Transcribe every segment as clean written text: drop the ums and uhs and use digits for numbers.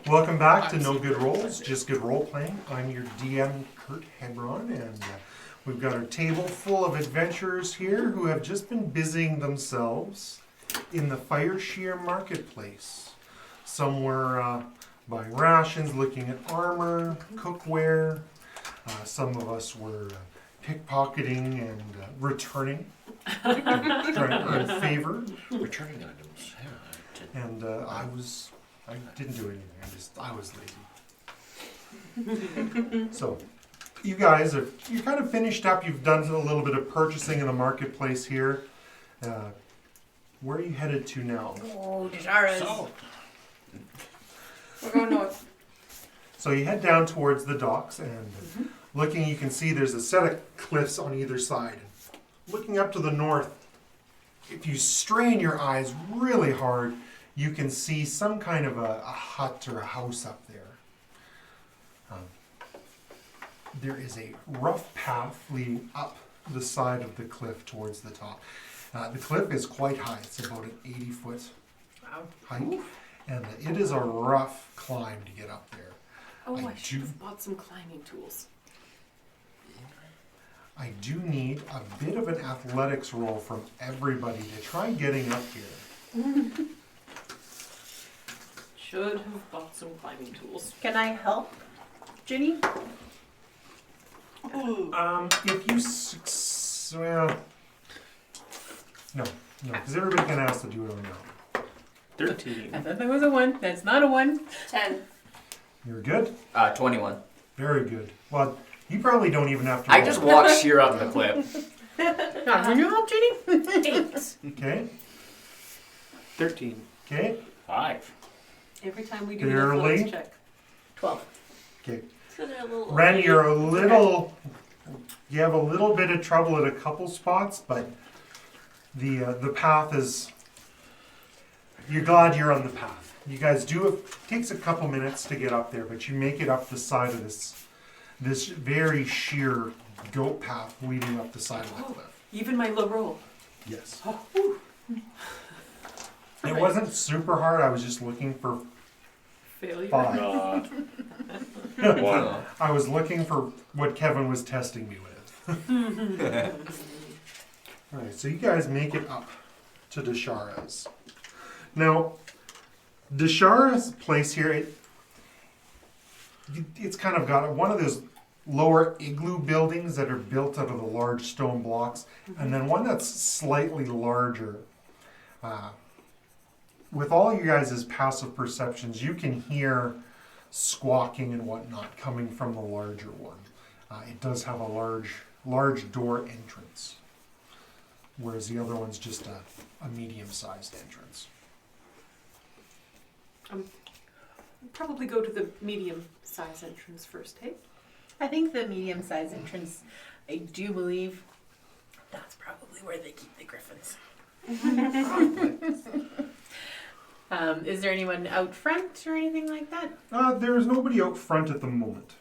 Welcome back to No Good Rolls, Just Good Roleplaying. I'm your DM, Kurt Hebron, and we've got our table full of adventurers here who have just been busying themselves in the Fire Shear Marketplace. Some were buying rations, looking at armor, cookware. Some of us were pickpocketing and returning in favor. Returning items. Yeah. And I didn't do anything. I was lazy. So, you guys you kind of finished up. You've done a little bit of purchasing in the marketplace here. Where are you headed to now? Oh, Dejara's. So, We're going north. So you head down towards the docks, and looking, you can see there's a set of cliffs on either side. Looking up to the north, if you strain your eyes really hard, you can see some kind of a hut or a house up there. There is a rough path leading up the side of the cliff towards the top. The cliff is quite high. It's about an 80-foot height. And it is a rough climb to get up there. Oh, I should have bought some climbing tools. I do need a bit of an athletics roll from everybody to try getting up here. Should have bought some climbing tools. Can I help, Ginny? If you well, no, because everybody can ask to do it on their own. 13. I thought that was a 1. That's not a 1. 10. You're good? 21. Very good. Well, you probably don't even have to I roll. just walked sheer up the cliff. Can you help, Ginny? 8. Okay, 13. okay, 5. Every time we do an Barely. athletics check. 12. okay. So they're a little Ren, you have a little bit of trouble at a couple spots, but the path is, you're glad you're on the path. You guys it takes a couple minutes to get up there, but you make it up the side of this very sheer goat path leading up the side of the cliff. Even my low roll. Yes. Oh, It wasn't super hard, I was just looking for failure. 5. 1. I was looking for what Kevin was testing me with. Alright, so you guys make it up to Deshara's. Now, Deshara's place here, it's kind of got one of those lower igloo buildings that are built out of the large stone blocks, and then one that's slightly larger. With all you guys' passive perceptions, you can hear squawking and whatnot coming from the larger one. It does have a large door entrance, whereas the other one's just a medium-sized entrance. Probably go to the medium size entrance first, hey? I think the medium-sized entrance, I do believe that's probably where they keep the griffins. Is there anyone out front or anything like that? There's nobody out front at the moment.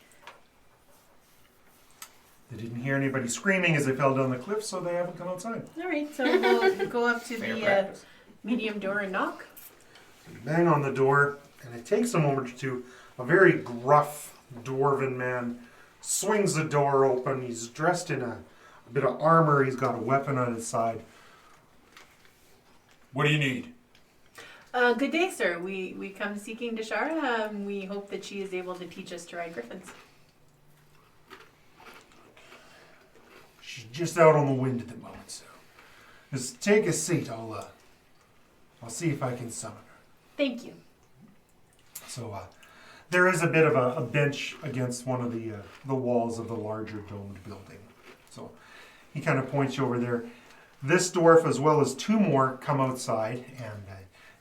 They didn't hear anybody screaming as they fell down the cliff, so they haven't come outside. All right, so we'll go up to Fair the practice. medium door and knock. You bang on the door, and it takes a moment or two. A very gruff dwarven man swings the door open. He's dressed in a bit of armor. He's got a weapon on his side. What do you need? Good day, sir. We come seeking Deshara. We hope that she is able to teach us to ride griffins. She's just out on the wind at the moment, so just take a seat. I'll see if I can summon her. Thank you. So there is a bit of a bench against one of the walls of the larger domed building. So he kind of points you over there. This dwarf, as well as 2 more, come outside, and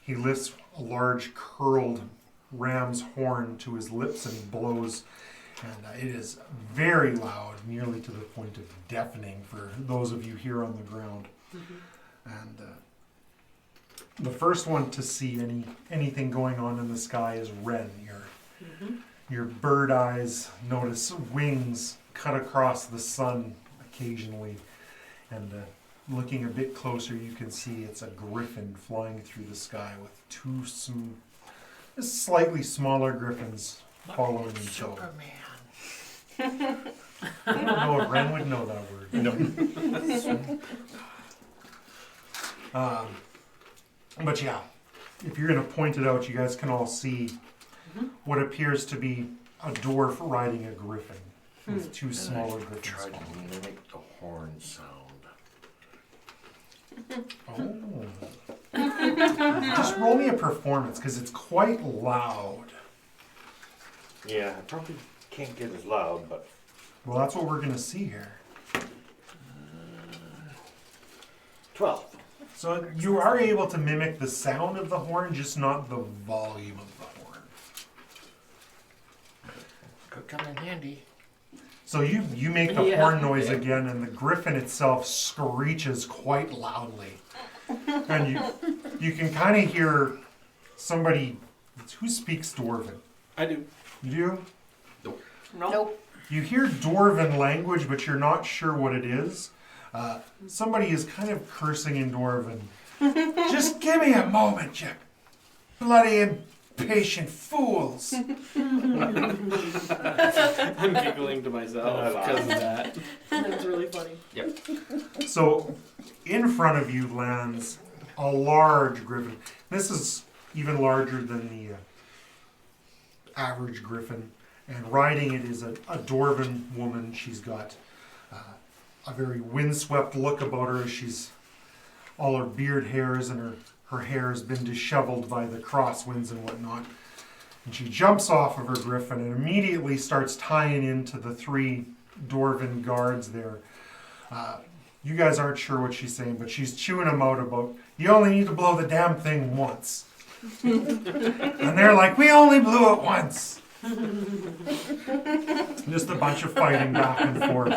he lifts a large curled ram's horn to his lips and blows. And it is very loud, nearly to the point of deafening for those of you here on the ground. And the first one to see anything going on in the sky is Ren. Your bird eyes notice wings cut across the sun occasionally, and looking a bit closer, you can see it's a griffin flying through the sky with 2 slightly smaller griffins following each other. Superman. I don't know if Ren would know that word. No. But yeah, if you're going to point it out, you guys can all see what appears to be a dwarf riding a griffin with two smaller griffins. Try to mimic the horn sound. Oh. Just roll me a performance because it's quite loud. Yeah, I probably can't get as loud, but Well, that's what we're going to see here. 12. So you are able to mimic the sound of the horn, just not the volume of the horn. Could come in handy. So you make the Yeah. horn noise again, and the griffin itself screeches quite loudly. And you can kind of hear somebody who speaks Dwarven. I do. You do? Nope. You hear Dwarven language, but you're not sure what it is. Somebody is kind of cursing in Dwarven. Just give me a moment, you bloody impatient fools. I'm giggling to myself because of that. That's really funny. So, in front of you lands a large griffin. This is even larger than the average griffin. And riding it is a Dwarven woman. She's got a very windswept look about her. All her beard hairs and her hair has been disheveled by the crosswinds and whatnot. And she jumps off of her griffin and immediately starts tying into the three Dwarven guards there. You guys aren't sure what she's saying, but she's chewing them out about, you only need to blow the damn thing once. And they're like, we only blew it once. Just a bunch of fighting back and forth.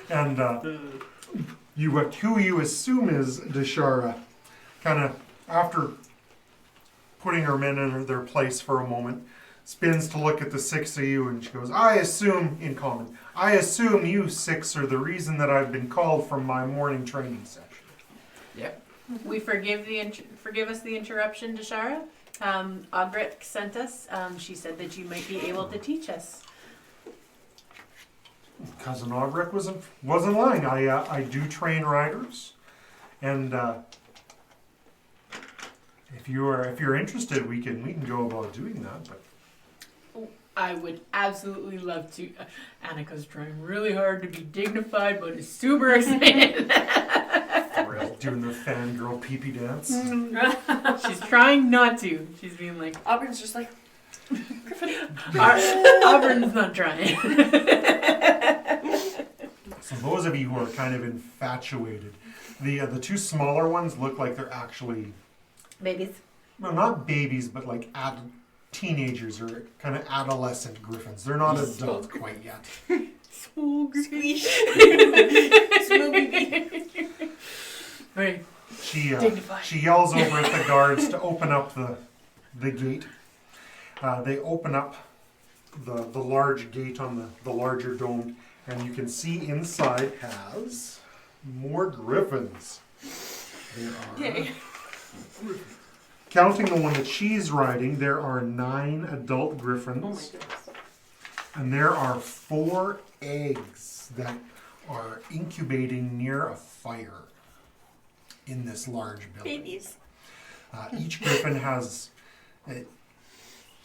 And who you assume is Deshara, kind of, after putting her men in their place for a moment, spins to look at the six of you, and she goes, I assume you six are the reason that I've been called from my morning training session. Yep. We forgive us the interruption, Deshara. Augric sent us. She said that you might be able to teach us. Cousin Augric wasn't lying. I do train riders, and if you're interested, we can go about doing that. But I would absolutely love to. Annika's trying really hard to be dignified, but is super excited. doing the fangirl pee-pee dance. She's trying not to. She's being like, Auburn's just like, Auburn's not trying. So those of you who are kind of infatuated, the two smaller ones look like they're actually, Babies. well, not babies, but like teenagers or kind of adolescent griffins. They're not adult quite yet. Squeeze. Right. She Dignified. she yells over at the guards to open up the gate. They open up the large gate on the larger dome, and you can see inside has more griffins. There are, yay. counting the one that she's riding, there are 9 adult Oh my griffins, goodness. and there are 4 eggs that are incubating near a fire in this large building. Babies. Each griffin has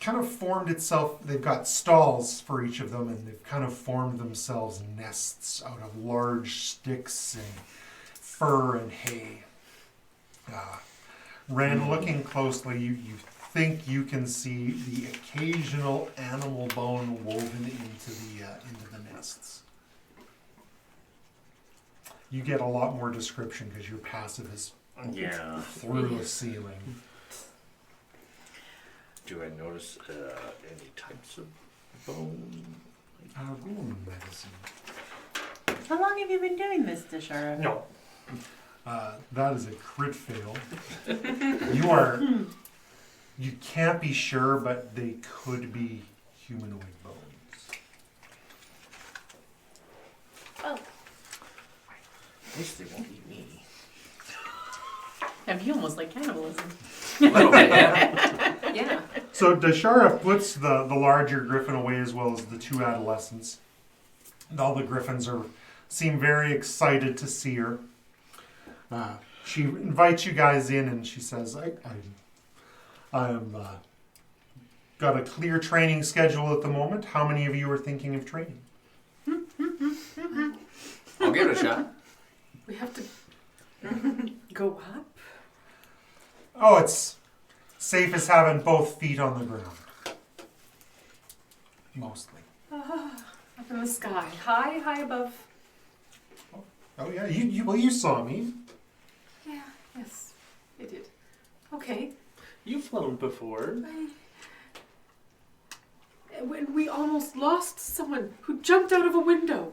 kind of formed itself. They've got stalls for each of them, and they've kind of formed themselves nests out of large sticks and fur and hay. Ren, looking closely, you think you can see the occasional animal bone woven into the nests. You get a lot more description because your passive is Yeah. through the ceiling. Do I notice any types of bone? Roll medicine. How long have you been doing this, Deshara? No. That is a crit fail. You can't be sure, but they could be humanoid bones. Oh. At least they won't eat me. That'd be almost like cannibalism. A little bit, yeah. Yeah. So Dashara puts the larger griffin away as well as the two adolescents. And all the griffins seem very excited to see her. She invites you guys in and she says, I'm got a clear training schedule at the moment. How many of you are thinking of training? I'll give it a shot. We have to go up. Oh, it's safe as having both feet on the ground. Mostly. Up in the sky, high above. Oh yeah, you saw me. Yeah, yes, I did. Okay. You've flown before. When we almost lost someone who jumped out of a window.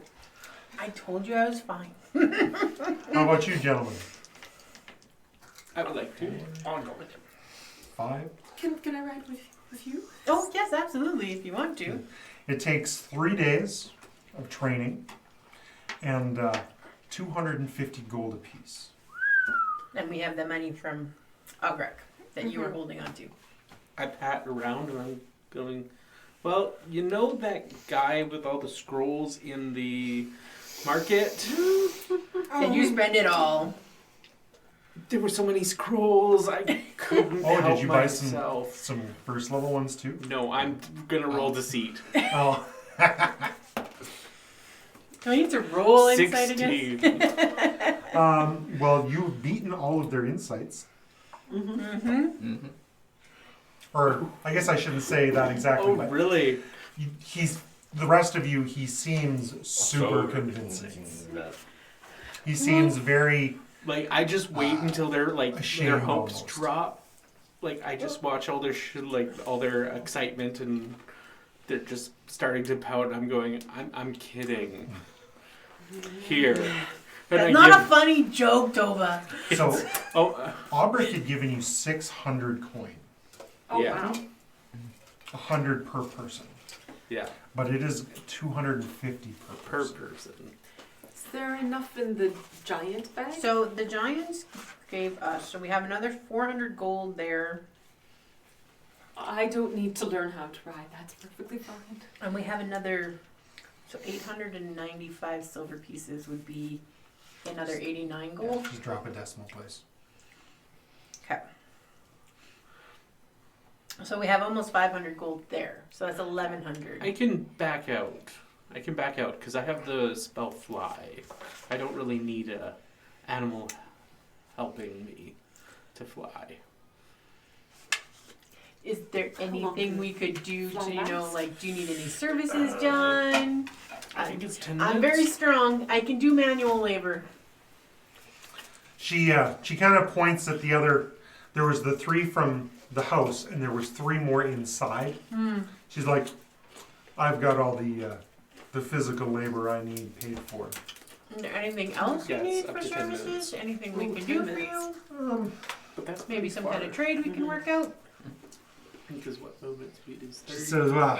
I told you I was fine. How about you, gentlemen? I would like to. I'll go with him. 5. Can I ride with you? Oh, yes, absolutely, if you want to. It takes 3 days of training and 250 gold apiece. And we have the money from Ogrek that you were holding on to. I pat around and I'm going, well, you know that guy with all the scrolls in the market? And you spend it all. There were so many scrolls, I couldn't Oh, help did you buy myself. some first level ones too? No, I'm gonna roll deceit. Oh. Do I need to roll insight again? 16. Well, you've beaten all of their insights. Mm-hmm. Or I guess I shouldn't say that exactly. Oh, but really? he's the rest of you. He seems super convincing. He seems very. Like, I just wait until their ashamed their hopes almost. drop. Like, I just watch all their all their excitement, and they're just starting to pout. And I'm going, I'm kidding. Here. And That's I not give- a funny joke, Tova. So Oh, Aubrey had given you 600 coin, Oh, Yeah. wow. 100 per person, yeah, but it is 250 per per person. person. Is there enough in the giant bag? So the Giants gave us, so we have another 400 gold there, I don't need to learn how to ride. That's perfectly fine. and we have another, so 895 silver pieces would be another 89 gold. Yeah, just drop a decimal place. Okay. So we have almost 500 gold there. So that's 1100. I can back out. Because I have the spell fly. I don't really need a animal helping me to fly. Is there anything we could do to, Fly fast? like, do you need any services done? I think it's 10 I'm minutes. very strong. I can do manual labor. She kind of points at the other. There was the 3 from the house, and there was 3 more inside. She's like, I've got all the physical labor I need paid for. Is there anything else you Yes, need up for to 10 minutes. services? Anything we Ooh, can 10 do for minutes. you? But that's Maybe pretty some far. kind of trade we can work out? Because what movement speed is 30? She says, And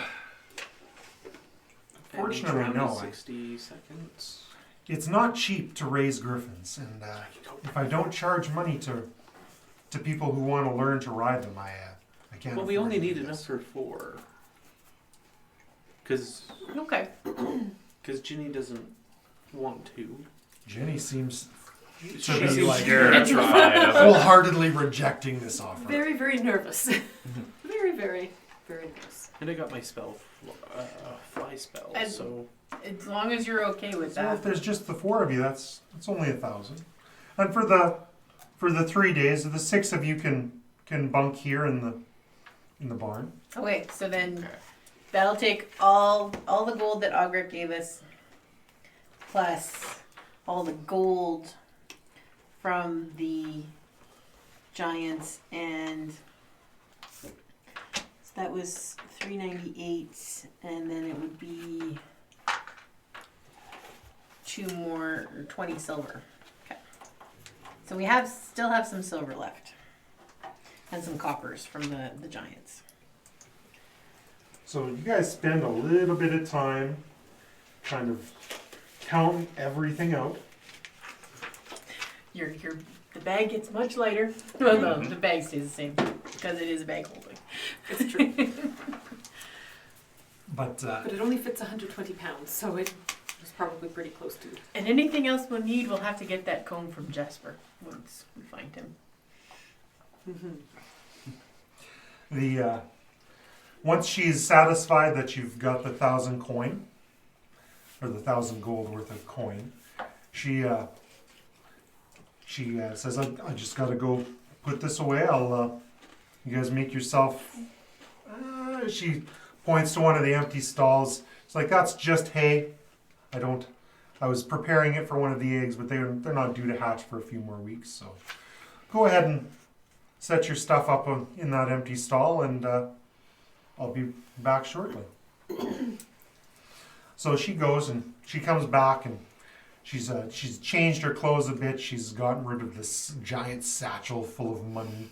fortunately, each round no. is 60 seconds. It's not cheap to raise griffins, and if I don't charge money to people who want to learn to ride them, I can't. Well, we afford only to do need this. enough for 4. Because Okay. Ginny doesn't want to. Jenny seems She be seems like- Terrified of it. wholeheartedly rejecting this offer. Very, very nervous. Very, very, very nervous. And I got my spell, fly spell, And- so... As long as you're okay with So if that. there's just the 4 of you, that's only 1,000. And for the 3 days, the 6 of you can bunk here in the barn. Okay, so then that'll take all the gold that Ogrek gave us, plus all the gold from the Giants, and so that was 398, and then it would be 2 more, or 20 silver. Okay. So we still have some silver left. And some coppers from the Giants. So you guys spend a little bit of time kind of counting everything out. The bag gets much lighter. Well, no, the bag stays the same because it is a bag holding. It's true. But But it only fits 120 pounds, so it was probably pretty close to. And anything else we'll need, we'll have to get that comb from Jasper once we find him. the once she's satisfied that you've got the 1,000 coin, or the 1,000 gold worth of coin, she says, I just got to go put this away. You guys make yourself. She points to one of the empty stalls. It's like, that's just hay. I was preparing it for one of the eggs, but they're not due to hatch for a few more weeks. So go ahead and set your stuff up in that empty stall, and I'll be back shortly. So she goes and she comes back, and she's changed her clothes a bit. She's gotten rid of this giant satchel full of money,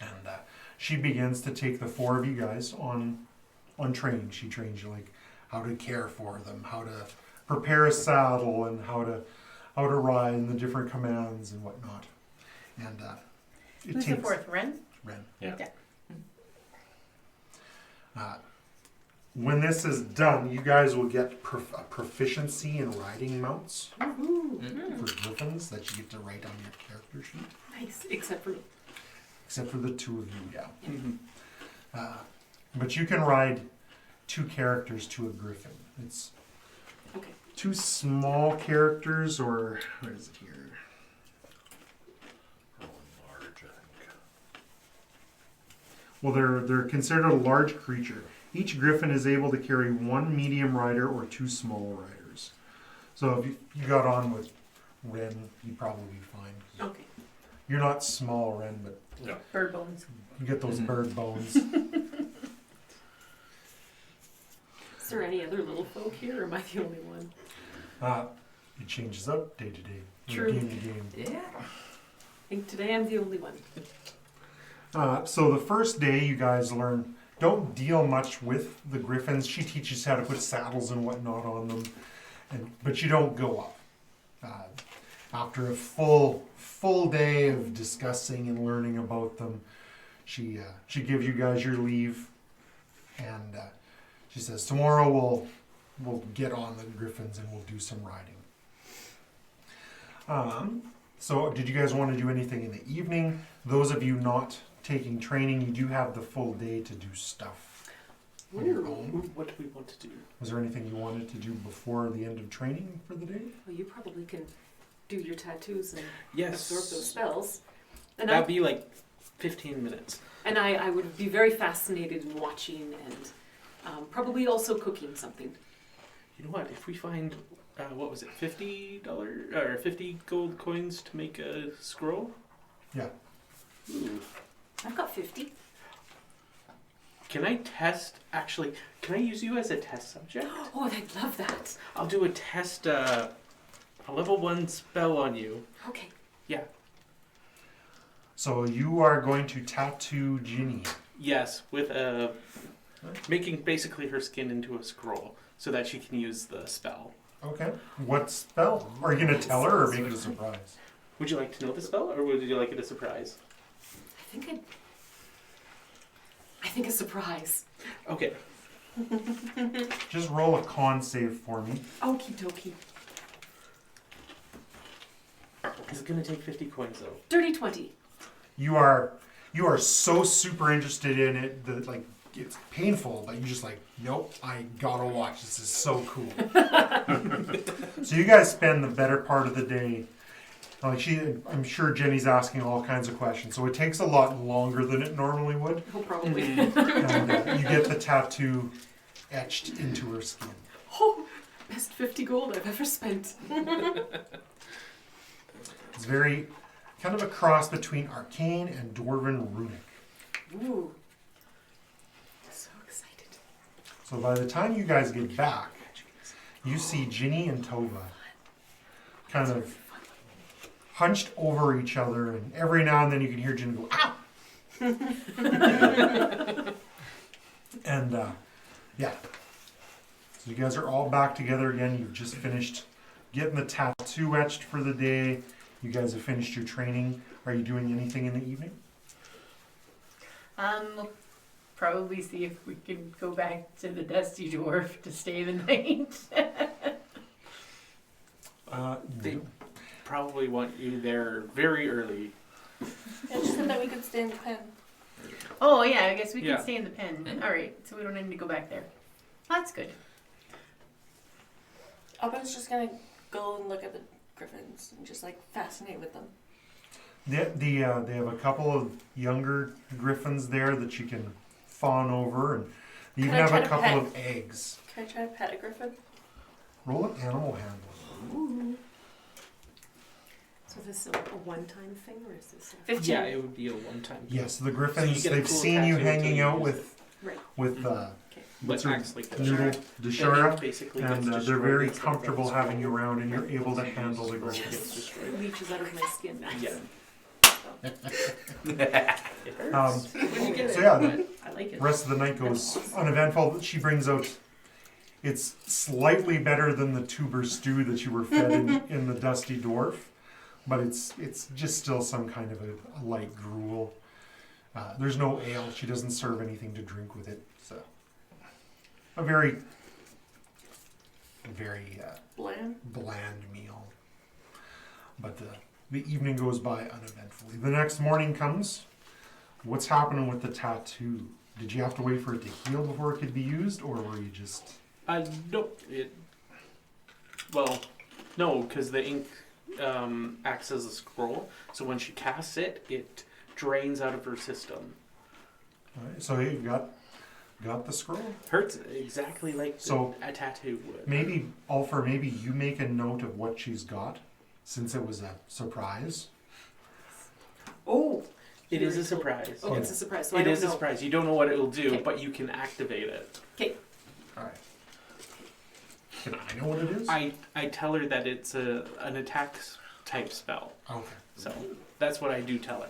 and she begins to take the 4 of you guys on training. She trains you like how to care for them, how to prepare a saddle, and how to ride, and the different commands and whatnot. And Who's the 4th? Ren? Ren. Yeah. When this is done, you guys will get a proficiency in riding mounts for griffins that you get to write on your character sheet. Nice, except for me. Except for the 2 of you, yeah. Mm-hmm. But you can ride 2 characters to a griffin. It's Okay. 2 small characters, or where is it here? Large, I think. Well, they're considered a large creature. Each griffin is able to carry 1 medium rider or 2 small riders. So if you got on with Ren, you'd probably be fine. Okay. You're not small, Ren, but No. Bird bones. you get those bird bones. Is there any other little folk here, or am I the only one? It changes up day to day, True. game to game. Yeah. I think today I'm the only one. So the first day, you guys learn, don't deal much with the griffins. She teaches how to put saddles and whatnot on them, but you don't go up. After a full day of discussing and learning about them, she gives you guys your leave, and she says, tomorrow we'll get on the griffins and we'll do some riding. So did you guys want to do anything in the evening? Those of you not taking training, you do have the full day to do stuff on your own. What do we want to do? Was there anything you wanted to do before the end of training for the day? Well, you probably can do your tattoos and Yes. absorb those spells. And That'd be like 15 minutes. I would be very fascinated in watching and probably also cooking something. You know what? If we find, what was it, $50 or 50 gold coins to make a scroll? Yeah. Ooh. I've got 50. Can I test? Actually, can I use you as a test subject? Oh, I'd love that. I'll do a test, a level 1 spell on you. Okay. Yeah. So you are going to tattoo Ginny. Yes, with making basically her skin into a scroll so that she can use the spell. Okay. What spell? Are you going to tell her or make it a surprise? Would you like to know the spell, or would you like it a surprise? I think a surprise. Okay. Just roll a con save for me. Okie dokie. It's going to take 50 coins, though. Dirty 20. You are so super interested in it that like it's painful, but you're just like, nope, I gotta watch. This is so cool. So you guys spend the better part of the day. Like I'm sure Jenny's asking all kinds of questions, so it takes a lot longer than it normally would. Oh, probably. And you get the tattoo etched into her skin. Oh, best 50 gold I've ever spent. It's very kind of a cross between arcane and dwarven runic. Ooh. So excited. So by the time you guys get back, you see Ginny and Tova kind of hunched over each other, and every now and then you can hear Ginny go, "Ow!" And yeah, so you guys are all back together again. You've just finished getting the tattoo etched for the day. You guys have finished your training. Are you doing anything in the evening? probably see if we can go back to the Dusty Dwarf to stay the night. They probably want you there very early. I just said that we could stay in the pen. Oh yeah, I guess we Yeah. can stay in the pen. All right, so we don't need to go back there. That's good. Alban's just gonna go and look at the griffins and just like fascinate with them. They have a couple of younger griffins there that you can fawn over, and they even Can I have try a to couple pet? of eggs. Can I try to pet a griffin? Roll an animal handling. So this is a one-time thing, or is this? 15. Yeah, it would be a one-time. Yes, the So you griffins, get a they've cool seen you tattoo until hanging you out use with Right. with But her acts like a noodle, shark. Deshara, Basically and gets they're destroyed very instead of comfortable gets having you destroyed. around, and you're able to handle the Gets griffins. destroyed. Leeches out of my skin. Nice. Yeah. It hurts. Um, when you get so it, yeah, but I like The it. rest of the night goes uneventful. She brings out. It's slightly better than the tuber stew that you were fed in the Dusty Dwarf, but it's just still some kind of a light gruel. There's no ale. She doesn't serve anything to drink with it. So a very Bland. bland meal. But the evening goes by uneventfully. The next morning comes. What's happening with the tattoo? Did you have to wait for it to heal before it could be used, or were you just... Nope. Well, no, because the ink acts as a scroll. So when she casts it, it drains out of her system. Alright, so you got the scroll? Hurts exactly like So- a tattoo would. Maybe, Alfred, maybe you make a note of what she's got, since it was a surprise. Oh, It is a surprise. oh, Yeah. it's a surprise. So I It don't is a know. surprise. You don't know what it will do, Okay. but you can activate it. Alright. Can I know what it is? I tell her that it's an attack type spell. Okay. So that's what I do tell her.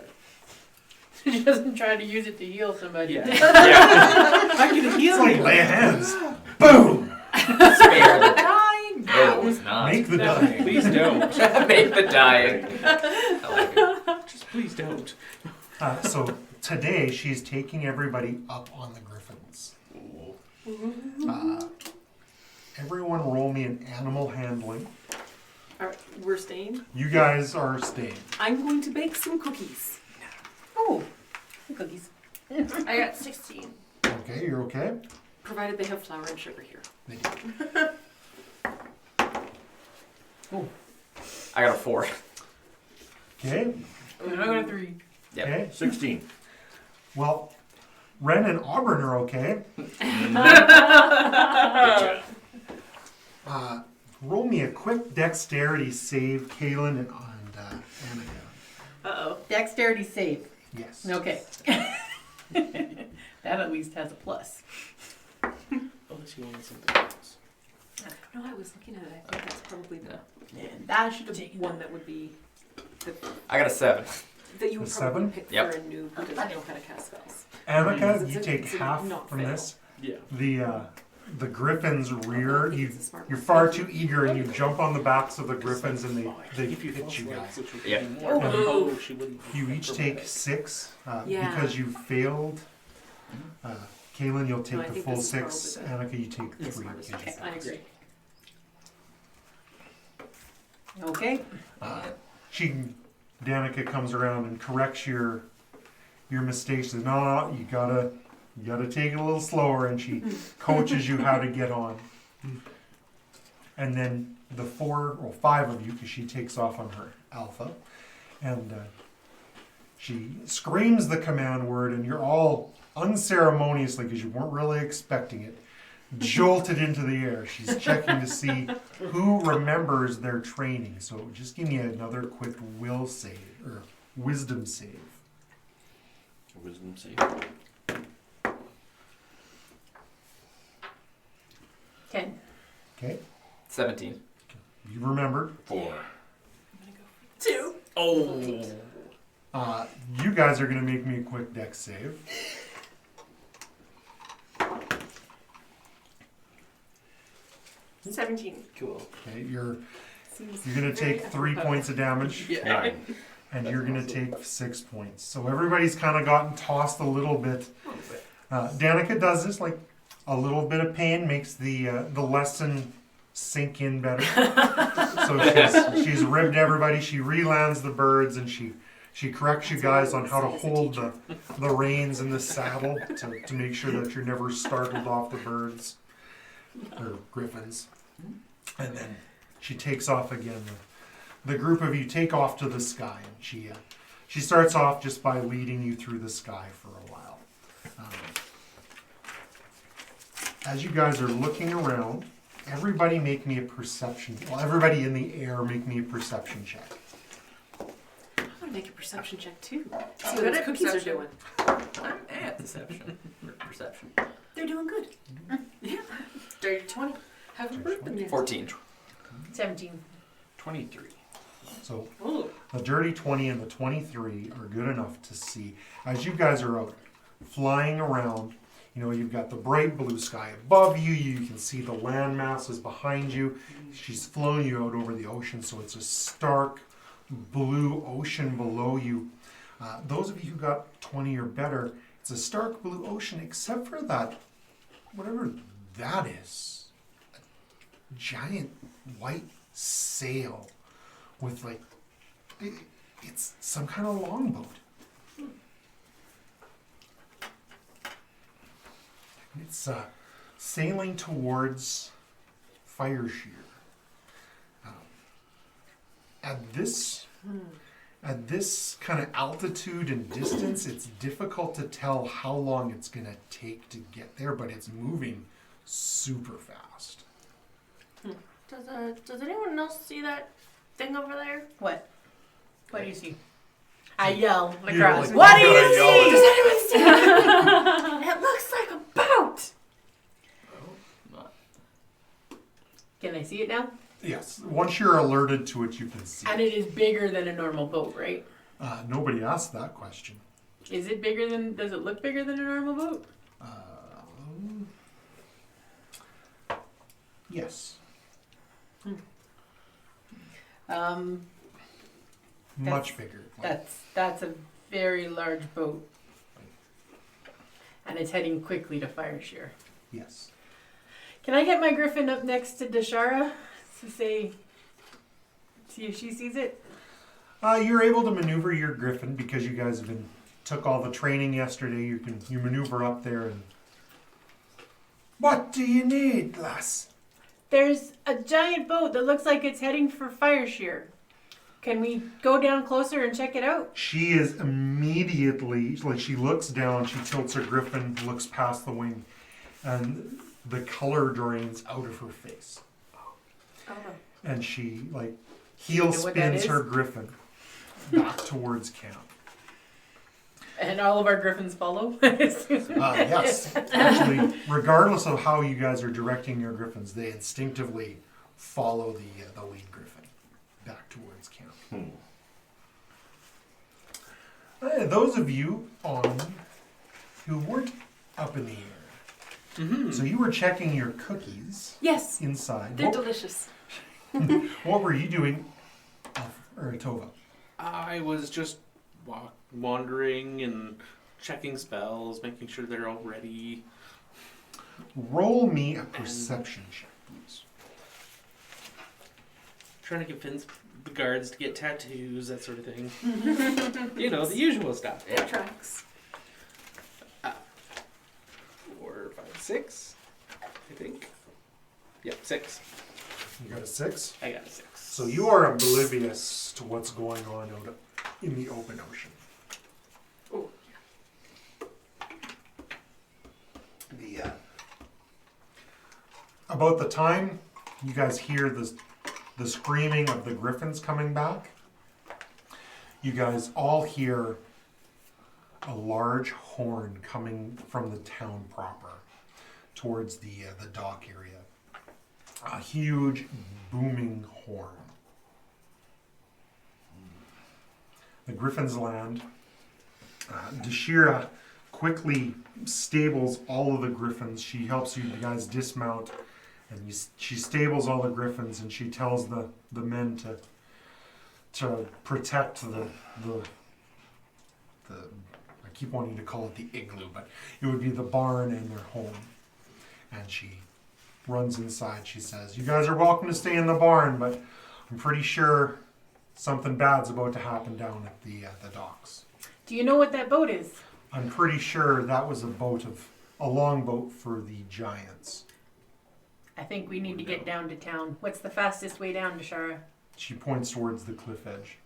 She doesn't try to use it to heal somebody. Yeah. Yeah. I can heal It's like you. lay hands. Boom! Spare the dying. No, it's not. Make the No, die. please don't. Make the dying. I like it. Just please don't. So today she's taking everybody up on the griffins. Everyone roll me an animal handling. All right, we're staying. You guys are staying. I'm going to bake some cookies. Oh, cookies. I got 16. Okay, you're okay? Provided they have flour and sugar here. They do. I got a 4. Okay, I got a 3. Yep. okay. 16. Well, Ren and Auburn are okay. Roll me a quick dexterity save, Kaylin and Annika. Uh-oh. Dexterity save. Yes. Okay. That at least has a plus. Unless you want something else. No, I was looking at it. I think that's probably the And that should have taken one that would be I got a 7. that you would A probably 7? pick Yep. for a noob who doesn't know how to cast spells. Annika, It's you a- take it's a half not from fail. this. Yeah. The griffins rear. I think it's a smart You're one. far too eager, and you jump on the backs of the griffins, and Oh, I they could give you hit false you lights, guys. which would Yeah. be more. Oh. Oh, she wouldn't. You each take 6 Yeah. because you failed. Kaylin, you'll No, I take the think full this is 6. probably Annika, you take the 3. smartest because you choice. I failed. agree. Okay. Danica comes around and corrects your mistakes. Says, no, you gotta take it a little slower, and she coaches you how to get on. And then the 5 of you, because she takes off on her alpha, and she screams the command word, and you're all unceremoniously, because you weren't really expecting it, jolted into the air. She's checking to see who remembers their training. So just give me another quick will save or wisdom save. Wisdom save. 10. Okay, 17. you remembered. 4. 2. Oh. You guys are going to make me a quick dex save. Mm-hmm. 17. Cool. Okay, you're Seems going to take 3 points of damage, Yeah. 9. and you're going to take 6 points. So everybody's kind of gotten tossed a little bit. Danica does this, like a little bit of pain makes the lesson sink in better. So she's ribbed everybody. She relands the birds, and she corrects you guys on how to hold the reins in the saddle to make sure that you're never startled off the birds or griffins. And then she takes off again. The group of you take off to the sky, and she starts off just by leading you through the sky for a while. As you guys are looking around, everybody make me a perception. Well, everybody in the air make me a perception check. I'm gonna make a perception check too. See I'm what good those at cookies perception. are doing. I'm at deception. Perception. They're doing good. Dirty 20. Haven't burnt them yet. 14. 17. 23. So Ooh. the dirty 20 and the 23 are good enough to see. As you guys are out flying around, you know, you've got the bright blue sky above you. You can see the land masses behind you. She's flown you out over the ocean, so it's a stark blue ocean below you. Those of you who got 20 or better, it's a stark blue ocean except for that, whatever that is, a giant white sail with like, it's some kind of longboat. It's sailing towards Fire Shear. At this kind of altitude and distance, it's difficult to tell how long it's going to take to get there, but it's moving super fast. Does anyone else see that thing over there? What? What do you see? I yell You're across. like, What do "You you gotta yell see? Does anyone see it? It looks like a boat. Not. Can I see it now? Yes, once you're alerted to it, you can see. And it is bigger than a normal boat, right? Nobody asked that question. Is it bigger than, does it look bigger than a normal boat? Yes, much bigger. That's a very large boat. And it's heading quickly to Fire Shear. Yes. Can I get my griffin up next to Dashara to see if she sees it? You're able to maneuver your griffin because you guys took all the training yesterday. You maneuver up there and. What do you need, lass? There's a giant boat that looks like it's heading for Fire Shear. Can we go down closer and check it out? She is immediately, like, she looks down, she tilts her griffin, looks past the wing, and the color drains out of her face. Oh. And she, like, heel You know what that spins is? her griffin back towards camp. And all of our griffins follow? Yes. Actually, regardless of how you guys are directing your griffins, they instinctively follow the lead griffin back towards camp. Those of you who weren't up in the air, so you were checking your cookies Yes, inside. they're delicious. What were you doing, Tova? I was just wandering and checking spells, making sure they're all ready. Roll me a perception check, please. Trying to convince the guards to get tattoos, that sort of thing. You know, the usual stuff. It tracks. 4, 5, 6, I think. Yep, 6. You got a 6? I got a 6. So you are oblivious to what's going on out in the open ocean. Oh, About the time you guys hear the screaming of the griffins coming back, you guys all hear a large horn coming from the town proper towards the dock area. A huge booming horn. The griffins land. Dashira quickly stables all of the griffins. She helps you guys dismount, and she stables all the griffins, and she tells the men to protect the keep wanting to call it the igloo, but it would be the barn and their home. And she runs inside. She says, "You guys are welcome to stay in the barn, but I'm pretty sure something bad's about to happen down at the docks." Do you know what that boat is? I'm pretty sure that was a longboat for the giants. I think we need to get down to town. What's the fastest way down to Shara? She points towards the cliff edge.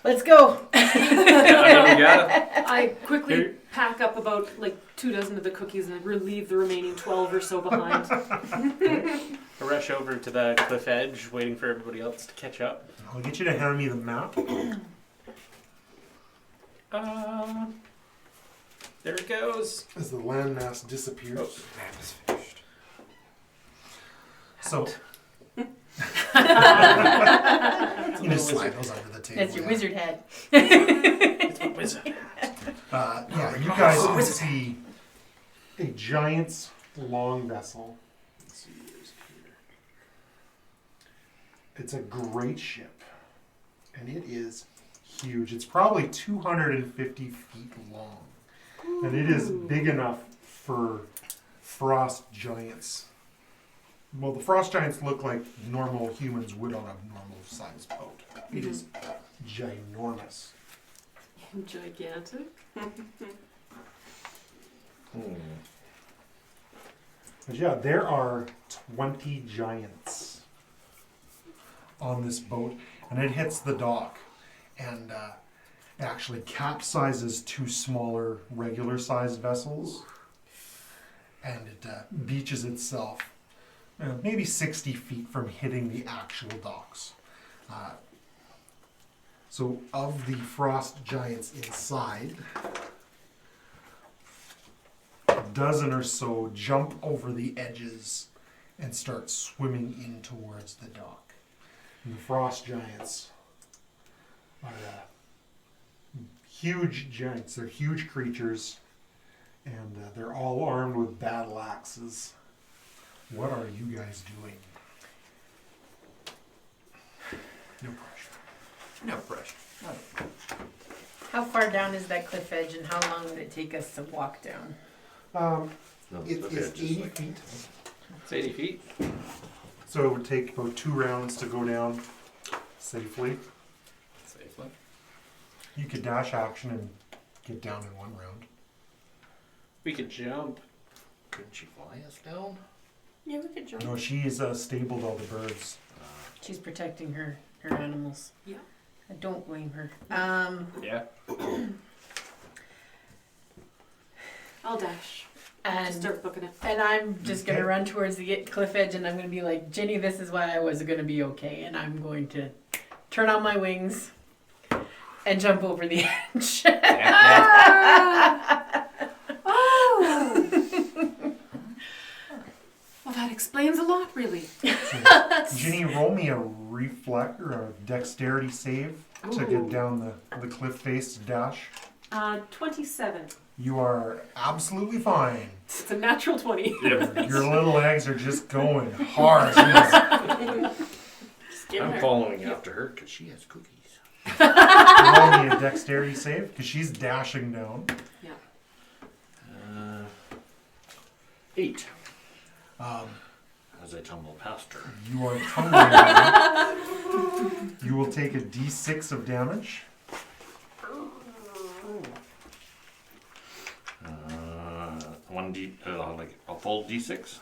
Let's go. Yeah, we got it. I quickly pack up about like 24 of the cookies and leave the remaining 12 or so behind. I rush over to the cliff edge, waiting for everybody else to catch up. I'll get you to hand me the map. There it goes. As the landmass disappears. Oh, Map is finished. So you just slide those under the table. That's your wizard hat. It's my wizard. Yeah, you guys can see a giant's long vessel. Let's see, where's it here? It's a great ship, and it is huge. It's probably 250 feet long, and it is big enough for frost giants. Well, the frost giants look like normal humans would on a normal sized boat. It is ginormous. Gigantic. But yeah, there are 20 giants on this boat, and it hits the dock, and it actually capsizes two smaller, regular-sized vessels, and it beaches itself maybe 60 feet from hitting the actual docks. So of the frost giants inside, a dozen or so jump over the edges and start swimming in towards the dock. And the frost giants are huge giants. They're huge creatures, and they're all armed with battle axes. What are you guys doing? No pressure. No pressure. How far down is that cliff edge, and how long would it take us to walk down? No, It the is edge 80 like- feet, It's 80 feet. so it would take about 2 rounds to go down safely. Safely. You could dash action and get down in 1 round. We could jump. Couldn't she fly us down? Yeah, we could jump. No, she's stabled all the birds. She's protecting her animals. Yeah. I don't blame her. Yeah. I'll dash. Just And start booking it. I'm just gonna Okay. run towards the cliff edge, and I'm gonna be like, Jenny, this is why I was gonna be okay, and I'm going to turn on my wings and jump over the edge. Oh! Well, that explains a lot, really. Ginny, roll me a reflect or a dexterity save to Ooh. get down the cliff face to dash. 27. You are absolutely fine. It's a natural 20. Your little legs are just going hard. Just give I'm her. following after her because she has cookies. Roll me a dexterity save because she's dashing down. 8 Um, as I tumble past her. you are tumbling down. You will take a d6 of damage. 1d, like a full d6.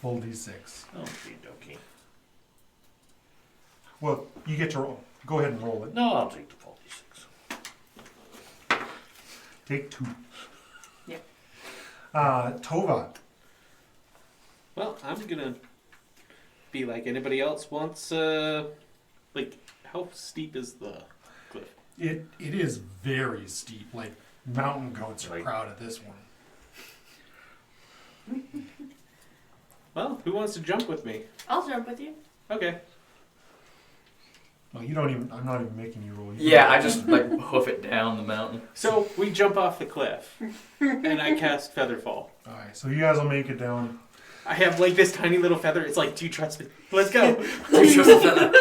Full d6. Okie dokie. Well, you get to roll. Go ahead and roll it. No, I'll take the full d6. Take 2. Yeah. Tova. Well, I'm gonna be like anybody else wants. Like, how steep is the cliff? It is very steep. Like mountain goats are Like- proud of this one. Well, who wants to jump with me? I'll jump with you. Okay. Well, you don't even. I'm not even making you roll. You Yeah, I just like hoof it down the mountain. So we jump off the cliff, and I cast Featherfall. All right. So you guys will make it down. I have like this tiny little feather. It's like, do you trust me? Let's go. Do you trust the feather?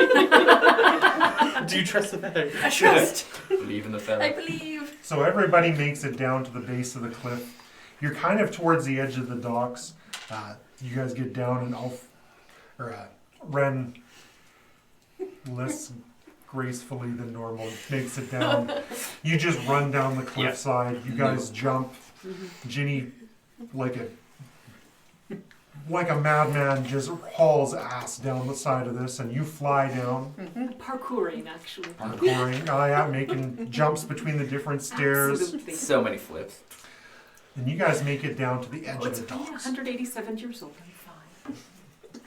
Do you trust the feather? I trust. Believe in the I feather. believe. So everybody makes it down to the base of the cliff. You're kind of towards the edge of the docks. You guys get down and Ren, less gracefully than normal, makes it down. You just run down the cliffside. You guys jump. Ginny, like a madman, just hauls ass down the side of this, and you fly down. Parkouring, actually. Parkouring, making jumps between the different stairs. Absolutely. So many flips. And you guys make it down to the edge Oh, of it's the me, docks. 187 years old. I'm fine.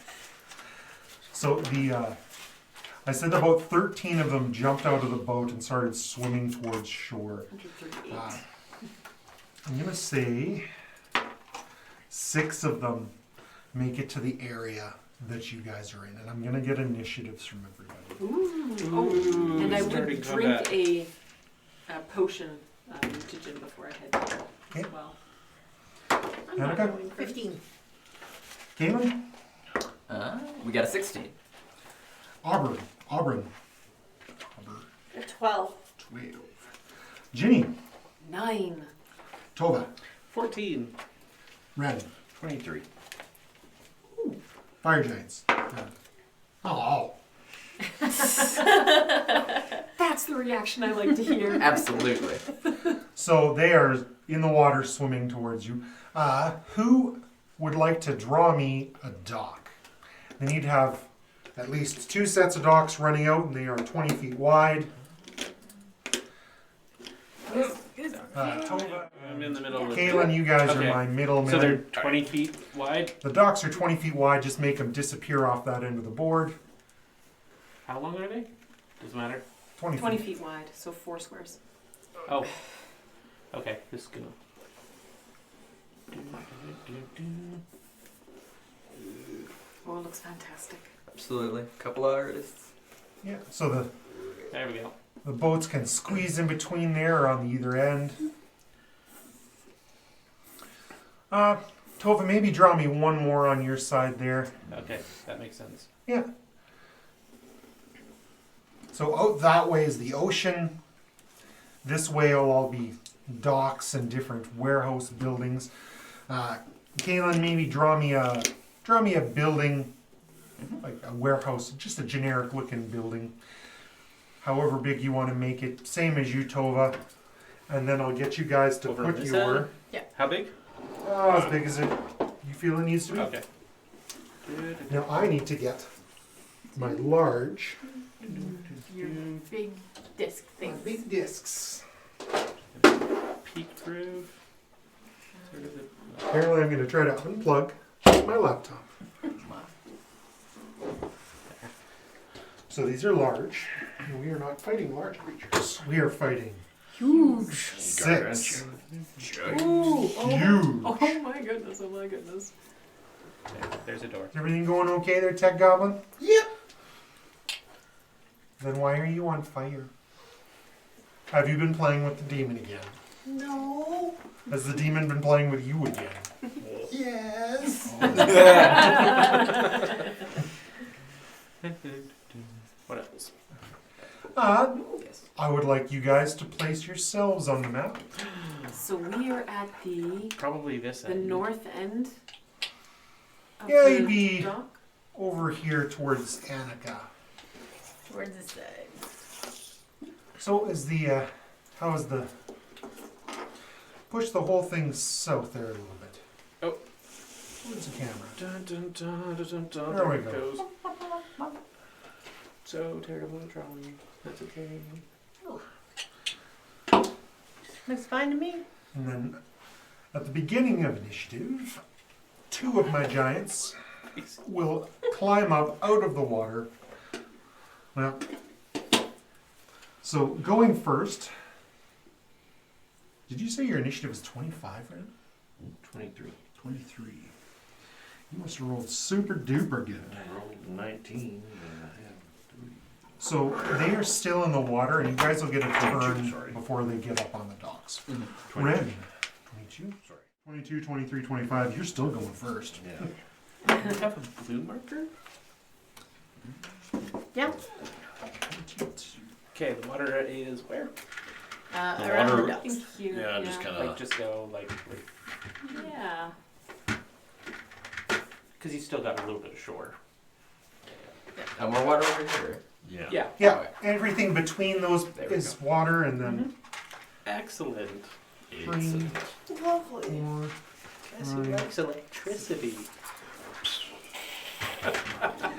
So I said about 13 of them jumped out of the boat and started swimming towards shore. 138. I'm going to say 6 of them make it to the area that you guys are in. And I'm going to get initiatives from everybody. Oh, and I would starting drink combat. a potion to Jim before I head there Okay. as well. I'm not Annika? going first. 15. Galen? We got a 16. Auburn. 12. 12. Ginny. 9. Tova. 14. Ren. 23. Fire Giants. Oh. That's the reaction I like to hear. Absolutely. So they are in the water swimming towards you. Who would like to draw me a dock? They need to have at least 2 sets of docks running out, and they are 20 feet wide. Tova, I'm in the middle of Kalen, you guys Okay. are my middlemen. So they're 20 feet wide. The docks are 20 feet wide. Just make them disappear off that end of the board. How long are they? Doesn't matter. 20 20 feet. feet wide, so 4 squares. Oh. Okay, this is gonna. Oh, it looks fantastic. Absolutely. Couple of artists. Yeah. So There we go. the boats can squeeze in between there or on either end. Tova, maybe draw me one more on your side there. Okay, that makes sense. Yeah. So out that way is the ocean. This way will all be docks and different warehouse buildings. Kaylin, maybe draw me a building, like a warehouse, just a generic looking building. However big you want to make it, same as you, Tova. And then I'll get you guys to Over put this your, How big? as big as you feel it needs to be. Okay. Now I need to get my large, Your big disc my thing. big discs. Peek through. Sort of the- Apparently I'm going to try to unplug my laptop. So these are large. And we are not fighting large creatures. We are fighting Huge. 6. Ooh, Huge. oh my goodness, oh my goodness. There's a door. Is everything going okay there, Tech Goblin? Yep. Then why are you on fire? Have you been playing with the demon again? No. Has the demon been playing with you again? Yes. What else? Yes. I would like you guys to place yourselves on the map. So we are at the Probably this end. north end of Yeah, the you'd be- dock. Over here towards Annika. Towards the side. So is how is the, push the whole thing south there a little bit. Oh. Where's the camera? Dun, dun, dun, dun, dun, dun. There we it go. goes. So terrible at drawing. That's okay. Looks fine to me. And then at the beginning of initiative, 2 of my giants will climb up out of the water. Well, so going first, did you say your initiative is 25 right now? 23. 23. You must have rolled super duper good. I rolled 19 and I had 3. So they are still in the water, and you guys will get a 22, turn sorry. before they get up on the docks. 22. Ren, 22, Sorry. 22, 23, 25. You're still going first. Yeah. Do we have a blue marker? Yeah. 22. Okay, the water is where? The around water- the docks. Thank you. Yeah, just kind Like of. just go like Yeah. because you still got a little bit of shore. And more water over here. Yeah. Yeah. Yeah, everything between those There we is water, and then Excellent. three, Lovely. 4. Guess who likes electricity?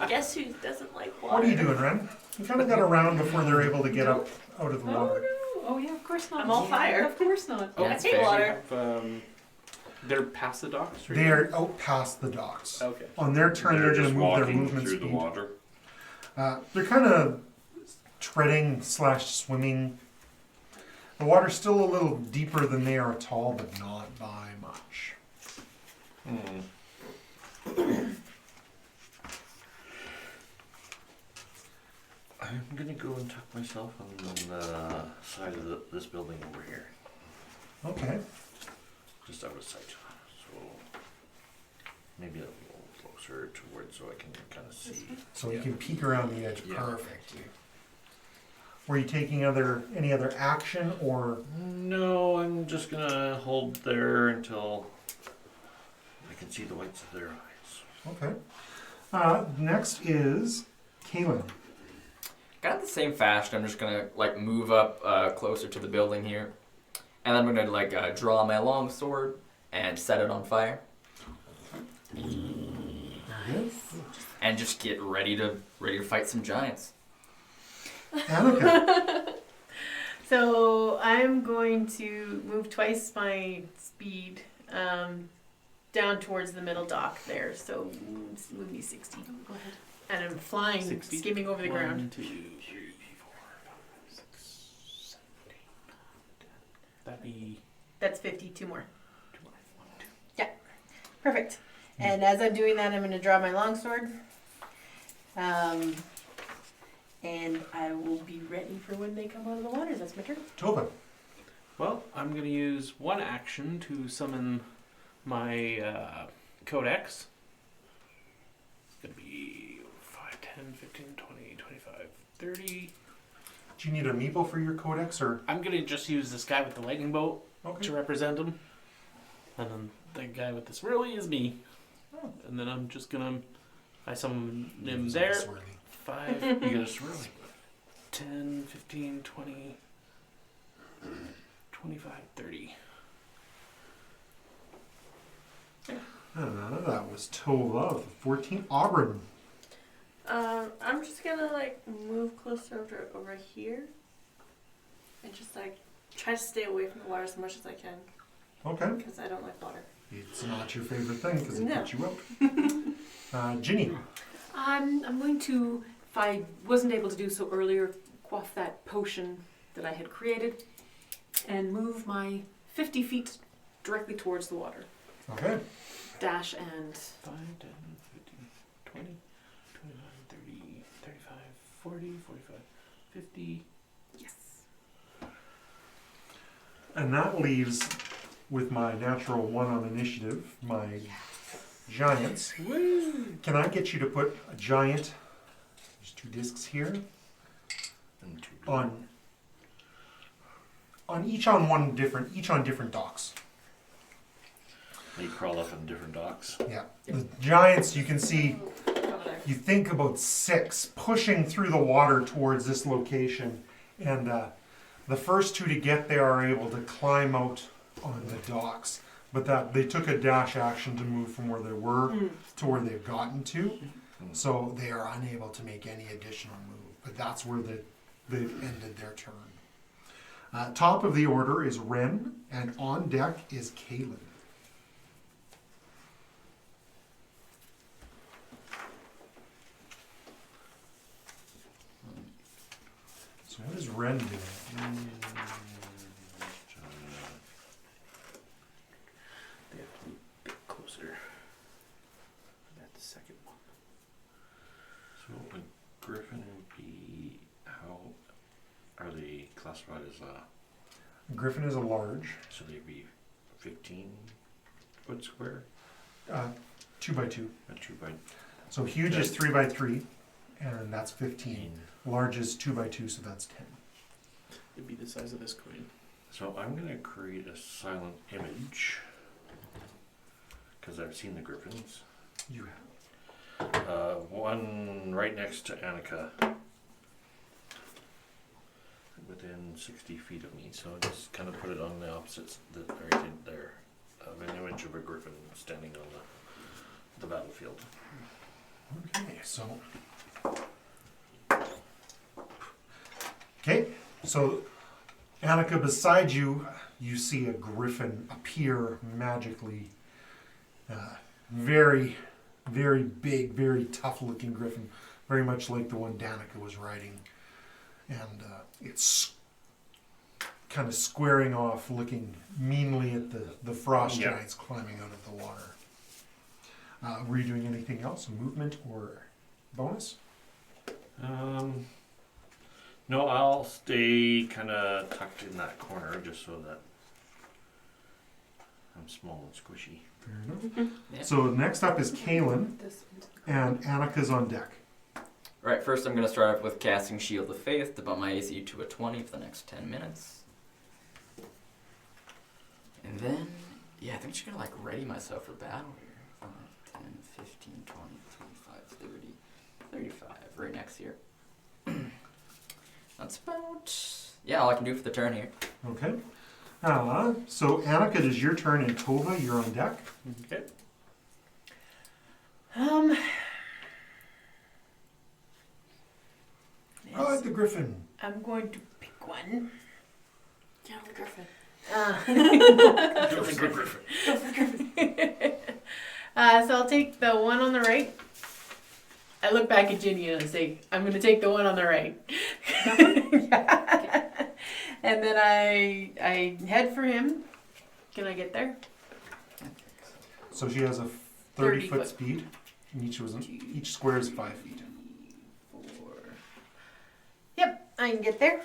Guess who doesn't like water? What are you doing, Ren? You kind of got around before they're able to get up out of the Oh water. no! Oh yeah, of course not. I'm all fire. Of course not. Oh, I That's hate fair. water. They're past the docks. Right? They're out past the docks. Okay. On their turn, they're going to just move their walking movement through speed. the water. They're kind of treading / swimming. The water's still a little deeper than they are tall, but not by much. I'm gonna go and tuck myself on the side of this building over here, Okay. just out of sight. So maybe a little closer towards so I can kind of see. So you can peek around the edge. Yeah. Perfect. Were you taking any other action, or No, I'm just gonna hold there until I can see the whites of their eyes. okay? Next is Kaylin. Kind of the same fashion. I'm just gonna like move up closer to the building here, and I'm gonna like draw my long sword and set it on fire, and just get ready to fight some giants. Annika. So I'm going to move twice my speed down towards the middle dock there. So move me 60. Go ahead. And I'm flying, 60? skimming over the ground. 1, 2, 3, 4, 5, 6, 7, 8, 9, 10. That'd be That's 50. 2 more. 2 more. 1, 2. Perfect. And as I'm doing that, I'm going to draw my longsword. And I will be ready for when they come out of the water. That's my turn. Tobin. Well, I'm going to use one action to summon my codex. It's going to be 5, 10, 15, 20, 25, 30. Do you need a meeple for your codex, or I'm going to just use this guy with the lightning bolt okay? to represent him. And then the guy with the swirly is me. Oh. And then I'm just going to, I summon him Use there. the swirly. 5, You got a swirly. 10, 15, 20, 25, 30. That was Tova. 14. Auburn. I'm just gonna like move closer over here, and just like try to stay away from the water as much as I can Okay. because I don't like water. It's not your favorite thing because it No. puts you out. Ginny. I'm going to, if I wasn't able to do so earlier, quaff that potion that I had created and move my 50 feet directly towards the water. Okay. Dash and 5, 10, 15, 20, 29, 30, 35, 40, 45, 50. yes. And that leaves, with my natural 1 on initiative, my giants. Can I get you to put a giant? There's 2 discs here. And two. Each on different docks. They crawl up on different docks. Yeah. The giants, you can see, Over there. you think about 6 pushing through the water towards this location, and the first 2 to get there are able to climb out on the docks, but that they took a dash action to move from where they were to where they've gotten to, so they are unable to make any additional move. But that's where they've ended their turn. Top of the order is Ren, and on deck is Kaylin. So what is Ren doing? They have to be a bit closer. That's the second one. So a griffin would be how are they classified as Griffin is a large, so they'd be 15 foot square? 2 by 2. A 2 by So huge is 3 by 3, and that's 15. 15. Large is 2 by 2, so that's 10. It'd be the size of this coin. So I'm gonna create a silent image because I've seen the griffins. You have. One right next to Annika, within 60 feet of me. So just kind of put it on the opposites, right in there, of an image of a griffin standing on the battlefield. Okay, so. Okay, so Annika, beside you, you see a griffin appear magically. Very, very big, very tough-looking griffin, very much like the one Danica was riding, and it's kind of squaring off, looking meanly at the frost Yep. giants climbing out of the water. Were you doing anything else, movement or bonus? No, I'll stay kind of tucked in that corner just so that I'm small and squishy. Fair enough. Yeah. So next up is Kaylin, This into the and Annika's on deck. Right, first I'm going to start off with casting Shield of Faith to bump my AC to a 20 for the next 10 minutes. And then, yeah, I think I'm just going to like ready myself for battle here. 5, 10, 15, 20, 25, 30, 35, right next here. That's about, yeah, all I can do for the turn here. Okay. So Annika, it is your turn, and Tova, you're on deck. Okay. Oh, the griffin. I'm going to pick one. Yeah, the griffin. Go for the griffin. So I'll take the one on the right. I look back at Ginny and I say, I'm going to take the one on the right. Yeah. And then I head for him. Can I get there? So she has a 30 30-foot foot. speed, and each square is 5 feet. 4. Yep, I can get there.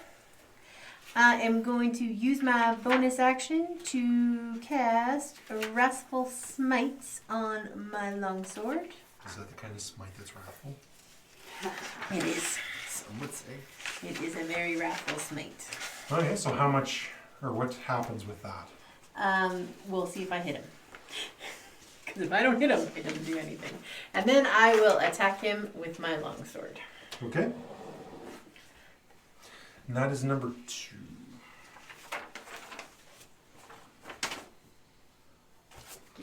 I am going to use my bonus action to cast Wrathful Smite on my longsword. Is that the kind of smite that's wrathful? It is. Some would say. It is a very wrathful smite. Okay, so how much, or what happens with that? We'll see if I hit him. Because if I don't hit him, it doesn't do anything. And then I will attack him with my longsword. Okay. And that is number 2.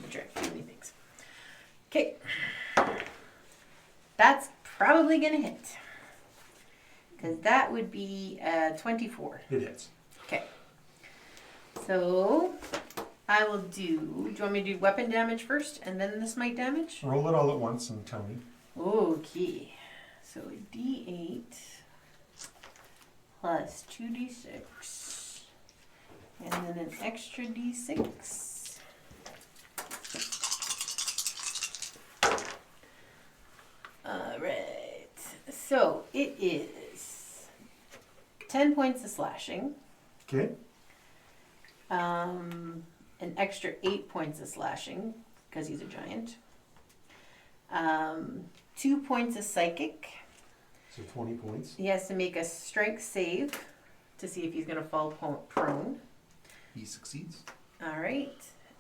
Too many things. Okay. That's probably going to hit. Because that would be 24. It hits. Okay. So I will do you want me to do weapon damage first and then the smite damage? Roll it all at once and tell me. Okay. So D8 plus 2D6 and then an extra D6. Alright. So it is 10 points of slashing. Okay. An extra 8 points of slashing because he's a giant. 2 points of psychic. So 20 points. He has to make a strength save to see if he's going to fall prone. He succeeds. All right.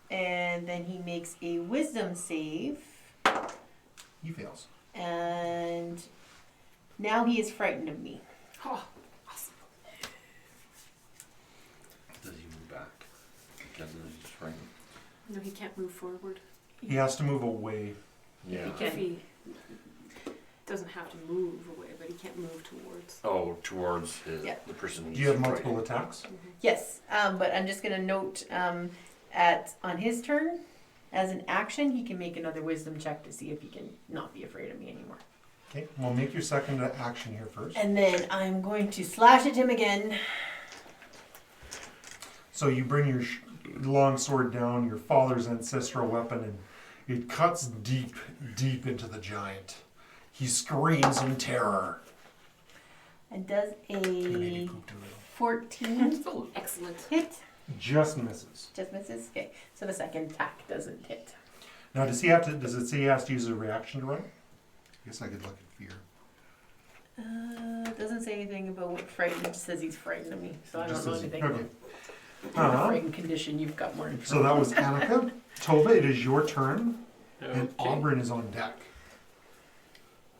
And then he makes a wisdom save. He fails. And now he is frightened of me. Oh, awesome. Does he move back? Because he's frightened. No, he can't move forward. He has to move away. Yeah. He If can. he doesn't have to move away, but he can't move towards. Oh, towards his, Yeah. the person he's Do you have multiple fighting. attacks? Yes, but I'm just going to note on his turn, as an action, he can make another wisdom check to see if he can not be afraid of me anymore. Okay, well, make your second action here first. And then I'm going to slash at him again. So you bring your long sword down, your father's ancestral weapon, and it cuts deep, deep into the giant. He screams in terror. And does Gonna make a you poop a little. 14 Excellent. hit. Just misses. Just misses? Okay, so the second attack doesn't hit. Now, does it say he has to use a reaction to run? I guess I could look at fear. It doesn't say anything about what frightened. It just says he's frightened of me, so I don't Just know says- anything. okay. frightened condition, you've got more info. So that was Annika. Tova, it is your turn, and Okay. Auburn is on deck.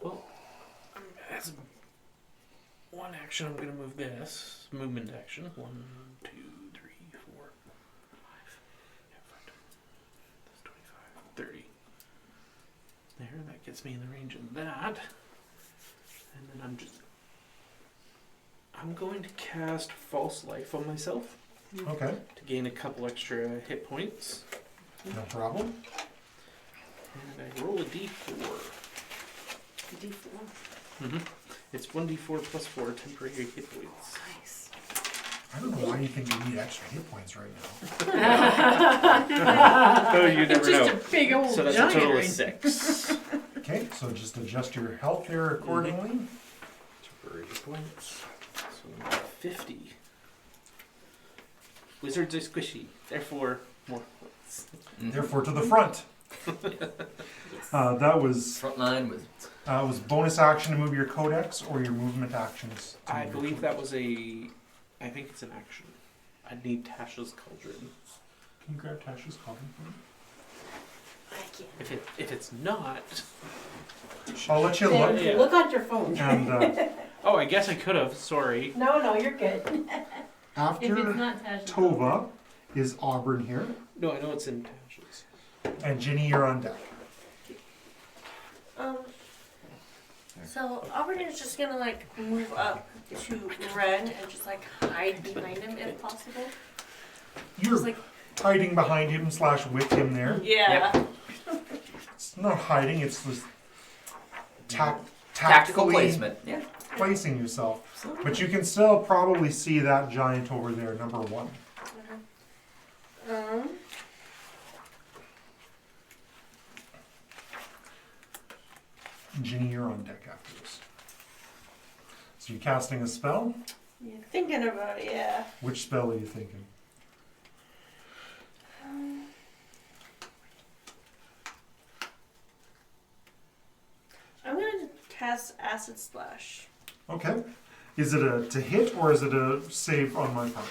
Well, as one action, I'm gonna move this movement action. 1, 2, 3, 4, 5. Yeah, 5. That's 25, 30. There, that gets me in the range of that. And then I'm going to cast False Life on myself Okay, to gain a couple extra hit points. no problem. And I roll a d4. D4. Mm-hmm. It's 1d4 plus 4 temporary hit points. Nice. I don't know why you think you need extra hit points right now. Oh, you never It's just know. a big old So that's giant a total of right 6. Okay, so just adjust your health there accordingly. Temporary hit points. So 50. Wizards are squishy, therefore more points. Therefore, to the front. That was Front line with. bonus action to move your codex or your movement actions. To I move your believe that was I think it's an action. I'd need Tasha's Cauldron. Can you grab Tasha's cauldron for me? I can't. If it's not... I'll let you Sam, look. Yeah. look on your phone. And Oh, I guess I could have, sorry. No, you're good. If after it's not Tasha. Tova is Auburn here, No, I know it's in Tasha's. and Ginny, you're on deck. So Auburn is just gonna like move up to Ren and just like hide behind him if possible. You're Just like hiding behind him / with him there. yeah. It's not hiding, it's just Tactical tactfully placement. Yeah. placing yourself. But you can still probably see that giant over there, number 1. Ginny, you're on deck after this. So you're casting a spell? Yeah, thinking about it, yeah. Which spell are you thinking? I'm gonna cast Acid Splash. Okay. Is it a to hit or is it a save on my part?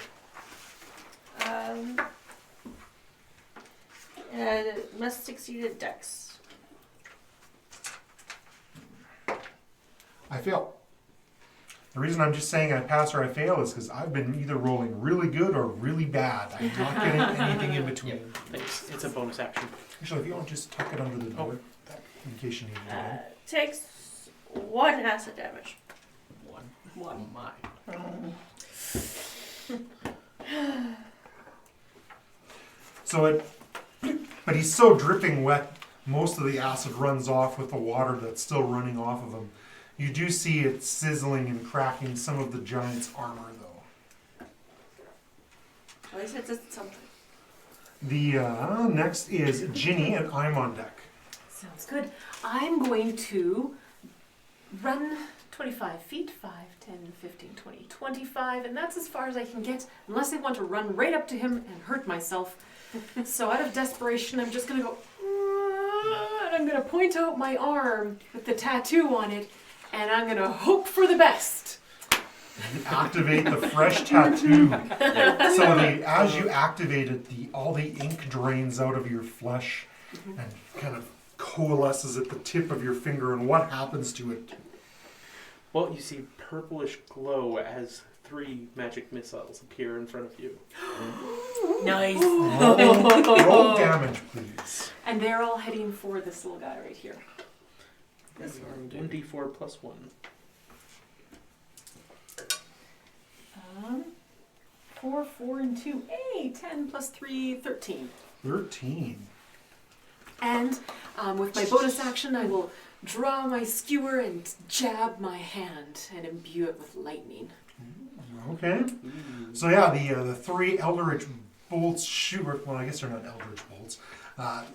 And it must succeed at Dex. I fail. The reason I'm just saying I pass or I fail is because I've been either rolling really good or really bad. I'm not getting anything in between. It's a bonus action. Actually, if you want to just tuck it under the door, in case you need it again. Takes 1 acid damage. One. My. So but he's so dripping wet, most of the acid runs off with the water that's still running off of him. You do see it sizzling and cracking some of the giant's armor, though. At least it did something. The next is Ginny, and I'm on deck. Sounds good. I'm going to run 25 feet, 5, 10, 15, 20, 25, and that's as far as I can get, unless I want to run right up to him and hurt myself. So out of desperation, I'm just going to go, and I'm going to point out my arm with the tattoo on it, and I'm going to hope for the best. You activate the fresh tattoo. So as you activate it, all the ink drains out of your flesh and kind of coalesces at the tip of your finger. And what happens to it? Well, you see purplish glow as 3 magic missiles appear in front of you. Nice. Roll damage, please. And they're all heading for this little guy right here. This are 1d4 plus 1. 4, 4, and 2. Hey, 10 plus 3, 13. 13. And with my bonus action, I will draw my skewer and jab my hand and imbue it with lightning. Okay. So yeah, the 3 Eldritch bolts shoot. Well, I guess they're not Eldritch bolts.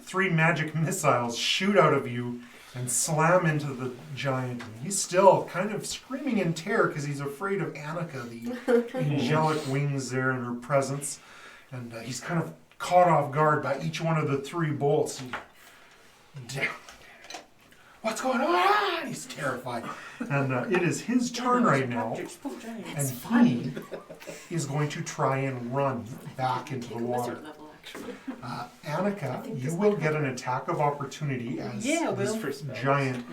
3 magic missiles shoot out of you and slam into the giant. And he's still kind of screaming in terror because he's afraid of Annika, the angelic wings there in her presence. And he's kind of caught off guard by each one of the 3 bolts. Damn. what's going on? He's terrified. And it is his turn right now. And he is going to try and run back into the water. Wizard level, actually. Annika, you will get an attack of opportunity as Yeah, this Will. First spell. giant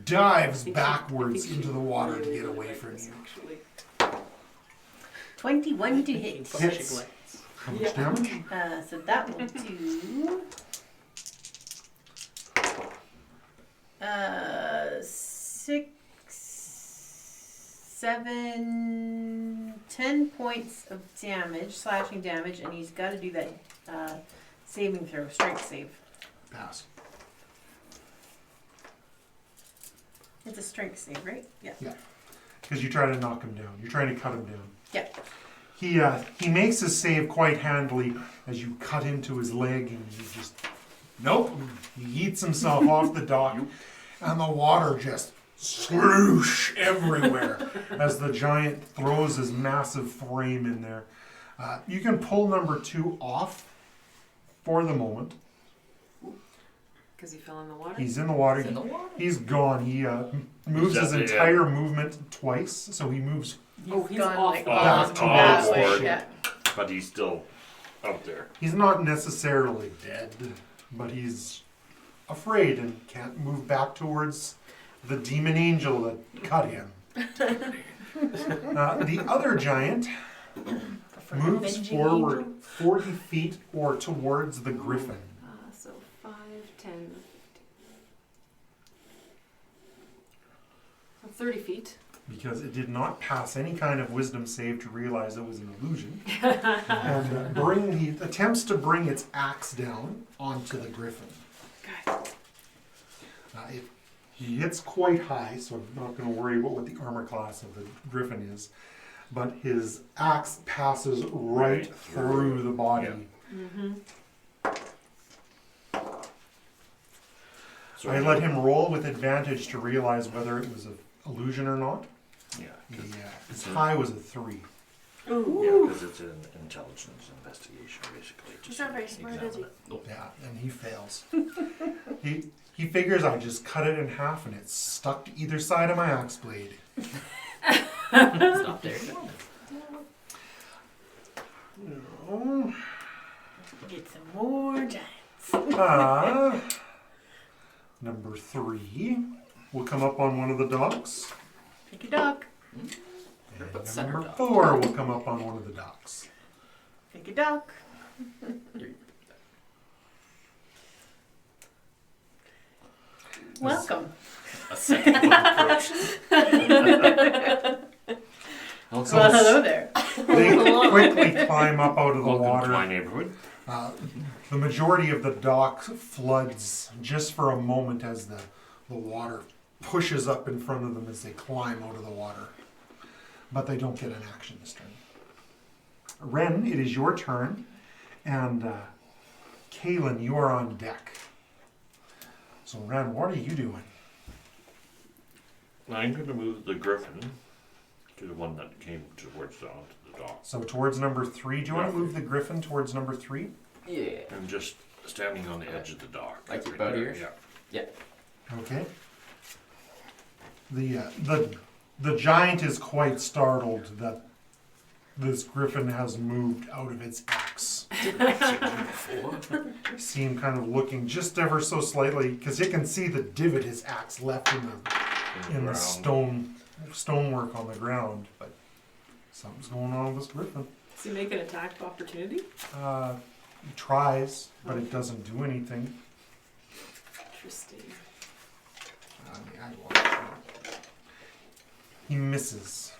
dives backwards into the water to get away from you. Actually. 21 to hit. Hits. How much damage? So that will do 6, 7, 10 points of damage, slashing damage, and he's got to do that saving throw, strength save. Pass. It's a strength save, right? Yeah. Because you try to knock him down. You're trying to cut him down. Yeah. He makes his save quite handily as you cut into his leg, and he just nope. He eats himself off the dock, and the water just swoosh everywhere as the giant throws his massive frame in there. You can pull number 2 off for the moment. Because he fell in the water? He's in the water. He's in the water. He's gone. He moves his Exactly, entire movement twice, so he moves. Oh, he's gone off like the back water. to that the way, board. yeah. But he's still out there. He's not necessarily dead, but he's afraid and can't move back towards the demon angel that cut him. The other giant moves Avenging forward angel. 40 feet or towards the griffin. So 5, 10, 30 feet. Because it did not pass any kind of wisdom save to realize it was an illusion. And he attempts to bring its axe down onto the griffin. He hits quite high, so I'm not going to worry about what the armor class of the griffin is. But his axe passes right through the body. So I let him roll with advantage to realize whether it was an illusion or not. Yeah, His high was a 3. because it's an intelligence investigation, basically. He's not very smart, is he? Yeah, and he fails. He figures I just cut it in half and it's stuck to either side of my axe blade. It's not there. Oh. Get some more giants. Number 3 will come up on one of the docks. Pick your duck. And Put center number dock. 4 will come up on one of the docks. Pick your duck. Welcome. A second one approach. Well, hello there. They quickly climb up out of the Welcome to my water. neighborhood. The majority of the dock floods just for a moment as the water pushes up in front of them as they climb out of the water. But they don't get an action this turn. Ren, it is your turn. And Kaylin, you are on deck. So Ren, what are you doing? I'm going to move the griffin to the one that came towards onto the dock. So towards number 3. Do you want to Yeah. move the griffin towards number 3? Yeah. I'm just standing on the edge of the dock. Like your right boat there, ears? Yeah. Okay. The giant is quite startled that this griffin has moved out of its axe. See him kind of looking just ever so slightly, because you can see the divot his axe left in the stonework on the ground. But something's going on with this griffin. Does he make an attack of opportunity? He tries, but it doesn't do anything. Interesting. He misses.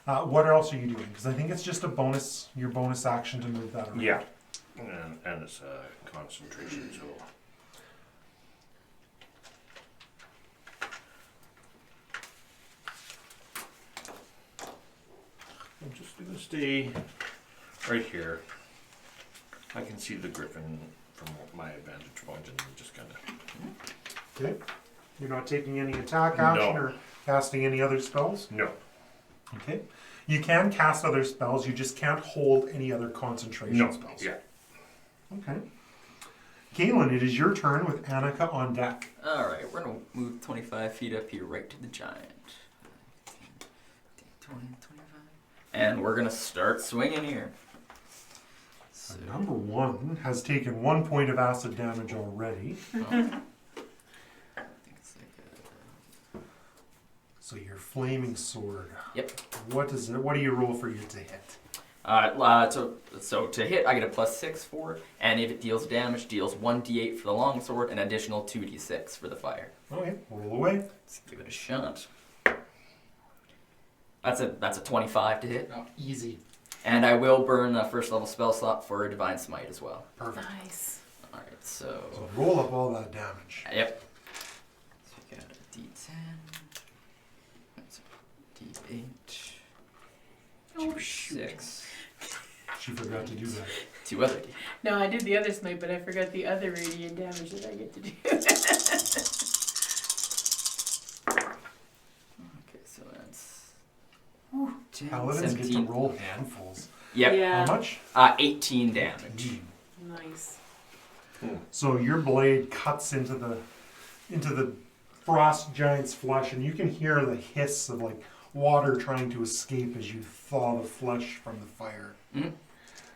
What else are you doing? Because I think it's just a bonus, your bonus action to move that around. Yeah. And it's concentration, so. I'm just going to stay right here. I can see the griffin from my vantage point and I'm just kind of. Okay. You're not taking any attack action No. or casting any other spells? No. Okay. You can cast other spells, you just can't hold any other concentration No. spells. Yeah. Okay. Galen, it is your turn with Annika on deck. Alright, we're gonna move 25 feet up here right to the giant. 20, 25. And we're gonna start swinging here. So, Number 1 has taken 1 point of acid damage already. I think it's like So your flaming sword. Yep. What is it? What do you roll for you to hit? so to hit, I get a +6 for it, and if it deals damage, deals 1d8 for the longsword, and additional 2d6 for the fire. Okay, roll away. Let's give it a shot. That's a 25 to hit, Oh, easy. and I will burn a first level spell slot for a divine smite as well. Perfect. Nice. All right, so So roll up all that damage. yep. So we got a d10. That's a d8. Oh, shoot. 6. She forgot to do that. 2 other d. No, I did the other smite, but I forgot the other radiant damage that I get to do. Okay, so that's 10, Paladins get to 17. roll handfuls. Yep. Yeah. How much? 18 damage. Nice. So your blade cuts into the frost giant's flesh, and you can hear the hiss of like water trying to escape as you thaw the flesh from the fire. Mhm.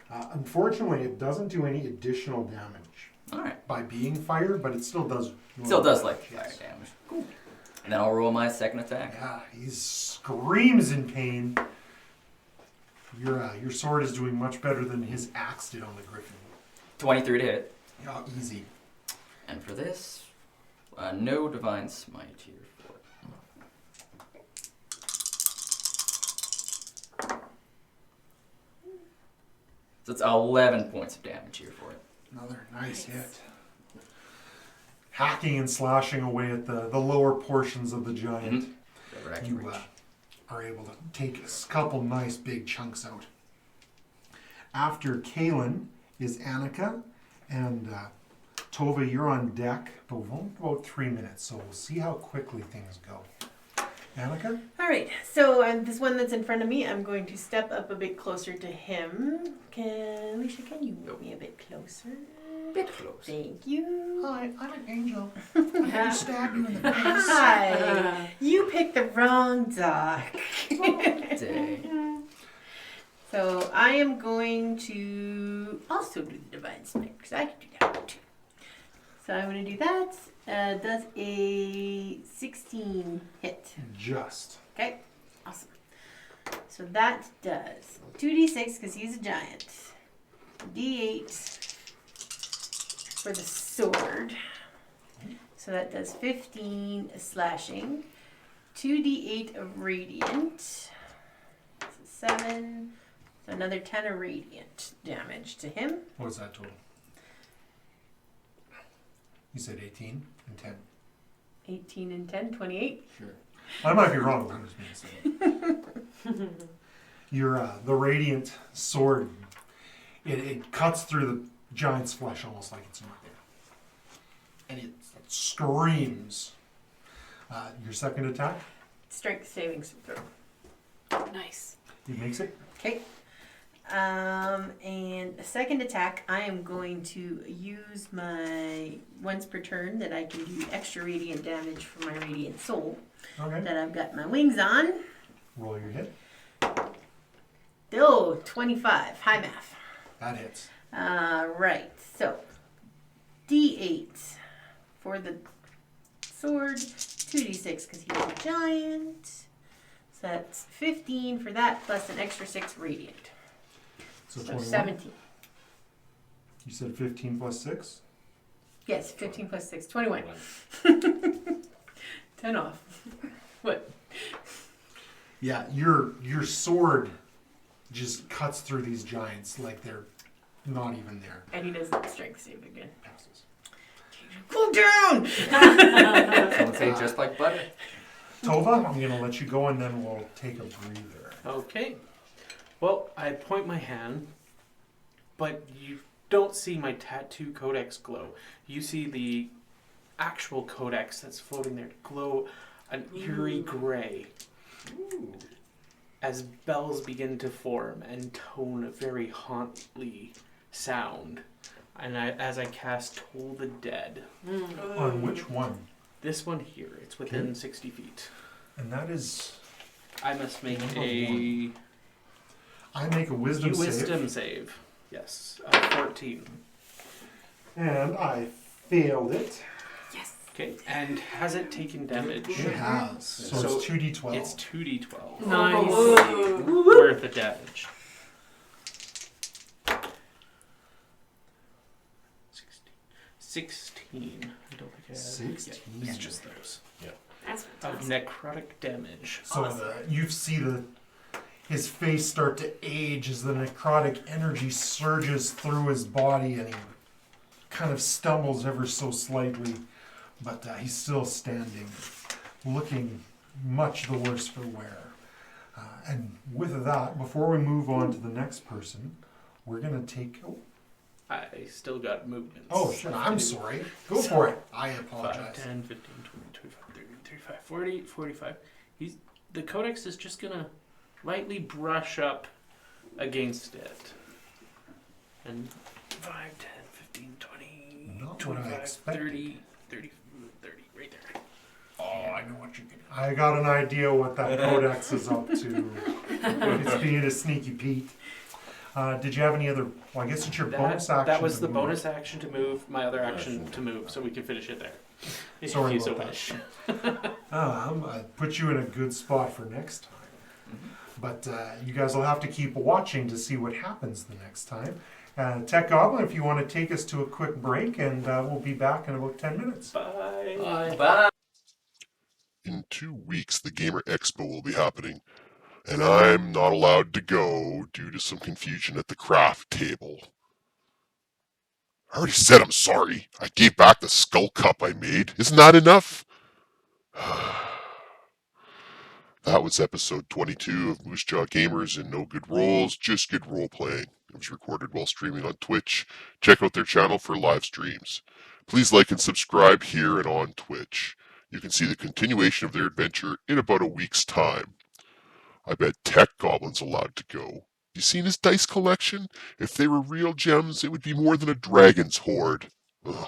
Unfortunately, it doesn't do any additional damage All right. by being fire, but it still does. Still does like fire Yes. damage. Cool. And then I'll roll my second attack. Yeah, he screams in pain. Your sword is doing much better than his axe did on the griffin. 23 to hit. Yeah, easy. And for this, no divine smite here for it. So it's 11 points of damage here for it. Another nice hit. Hacking and slashing away at the lower portions of the giant. Whatever I can You reach. are able to take a couple nice big chunks out. After Kalen is Annika, and Tova, you're on deck, but we've only about 3 minutes, so we'll see how quickly things go. Annika? All right, so this one that's in front of me, I'm going to step up a bit closer to him. Alicia, can you move me a bit closer? Bit close. Thank you. Hi, I'm an angel. I'm going to stab you in the face. Hi. You picked the wrong dock. Day. So I am going to also do the divine smite because I can do that too. So I'm going to do that. Does a 16 hit? Just. Okay, awesome. So that does 2d6 because he's a giant. D8 for the sword. So that does 15 slashing. 2d8 of radiant. So 7. So another 10 of radiant damage to him. What's that total? You said 18 and 10. 18 and 10, 28. Sure. I might be wrong, but I'm just being silly. Your the radiant sword, it cuts through the giant's flesh almost like it's not there, and it screams. Your second attack, Strength savings throw. Nice. he makes it. Okay. And the second attack, I am going to use my once per turn that I can do extra radiant damage for my radiant soul Okay. that I've got my wings on. Roll your hit. Oh, 25. High math. That hits. Right. So, D8 for the sword, 2d6 because he's a giant. So that's 15 for that plus an extra 6 radiant. So So 21. 17. You said 15 plus 6. Yes, 15 plus 6, 21. 10 off. What? Yeah, your sword just cuts through these giants like they're not even there. And he does the strength save again. Passes. Cool down! Someone say just like butter. Tova, I'm gonna let you go and then we'll take a breather. Okay. Well, I point my hand, but you don't see my tattoo codex glow. You see the actual codex that's floating there glow an eerie gray as bells begin to form and tone a very hauntingly sound. And as I cast Toll the Dead. On which one? This one here, it's within Okay. 60 feet. And that is. I must make Number a I make a wisdom save. wisdom save. Yes, 14. And I failed it. Yes. Okay, and has it taken damage? It has. So, So it's 2d12. It's 2d12 Nice. worth of damage. 16. I don't think I have 16. Yeah, it's just those. That's Of fantastic. necrotic damage. So you see his face start to age as the necrotic energy surges through his body, and he kind of stumbles ever so slightly, but he's still standing, looking much the worse for wear. And with that, before we move on to the next person, we're gonna take. I still got movements. Oh shit! I'm sorry. Go for it. I 5, apologize. 10, 15, 20, 25, 30, 35, 40, 45. The codex is just gonna lightly brush up against it. And 5, 10, 15, 20, Not what I 25, expected. 30, 30, 30, right there. Oh, I know what you can. I got an idea what that codex is up to. It's being a sneaky Pete. Did you have any other? Well, I guess it's your bonus action. That was to the move. bonus action to move, my other action to move, so we can finish it there. If Sorry you so about that. wish. I put you in a good spot for next time. But you guys will have to keep watching to see what happens the next time. Tech Goblin, if you want to take us to a quick break, and we'll be back in about 10 minutes. Bye. Bye. In 2 weeks, the Gamer Expo will be happening, and I'm not allowed to go due to some confusion at the craft table. I already said I'm sorry. I gave back the skull cup I made. Isn't that enough? That was episode 22 of Moose Jaw Gamers and No Good Rolls, Just Good Roleplaying. It was recorded while streaming on Twitch. Check out their channel for live streams. Please like and subscribe here and on Twitch. You can see the continuation of their adventure in about a week's time. I bet Tech Goblin's allowed to go. You seen his dice collection? If they were real gems, it would be more than a dragon's hoard. Ugh.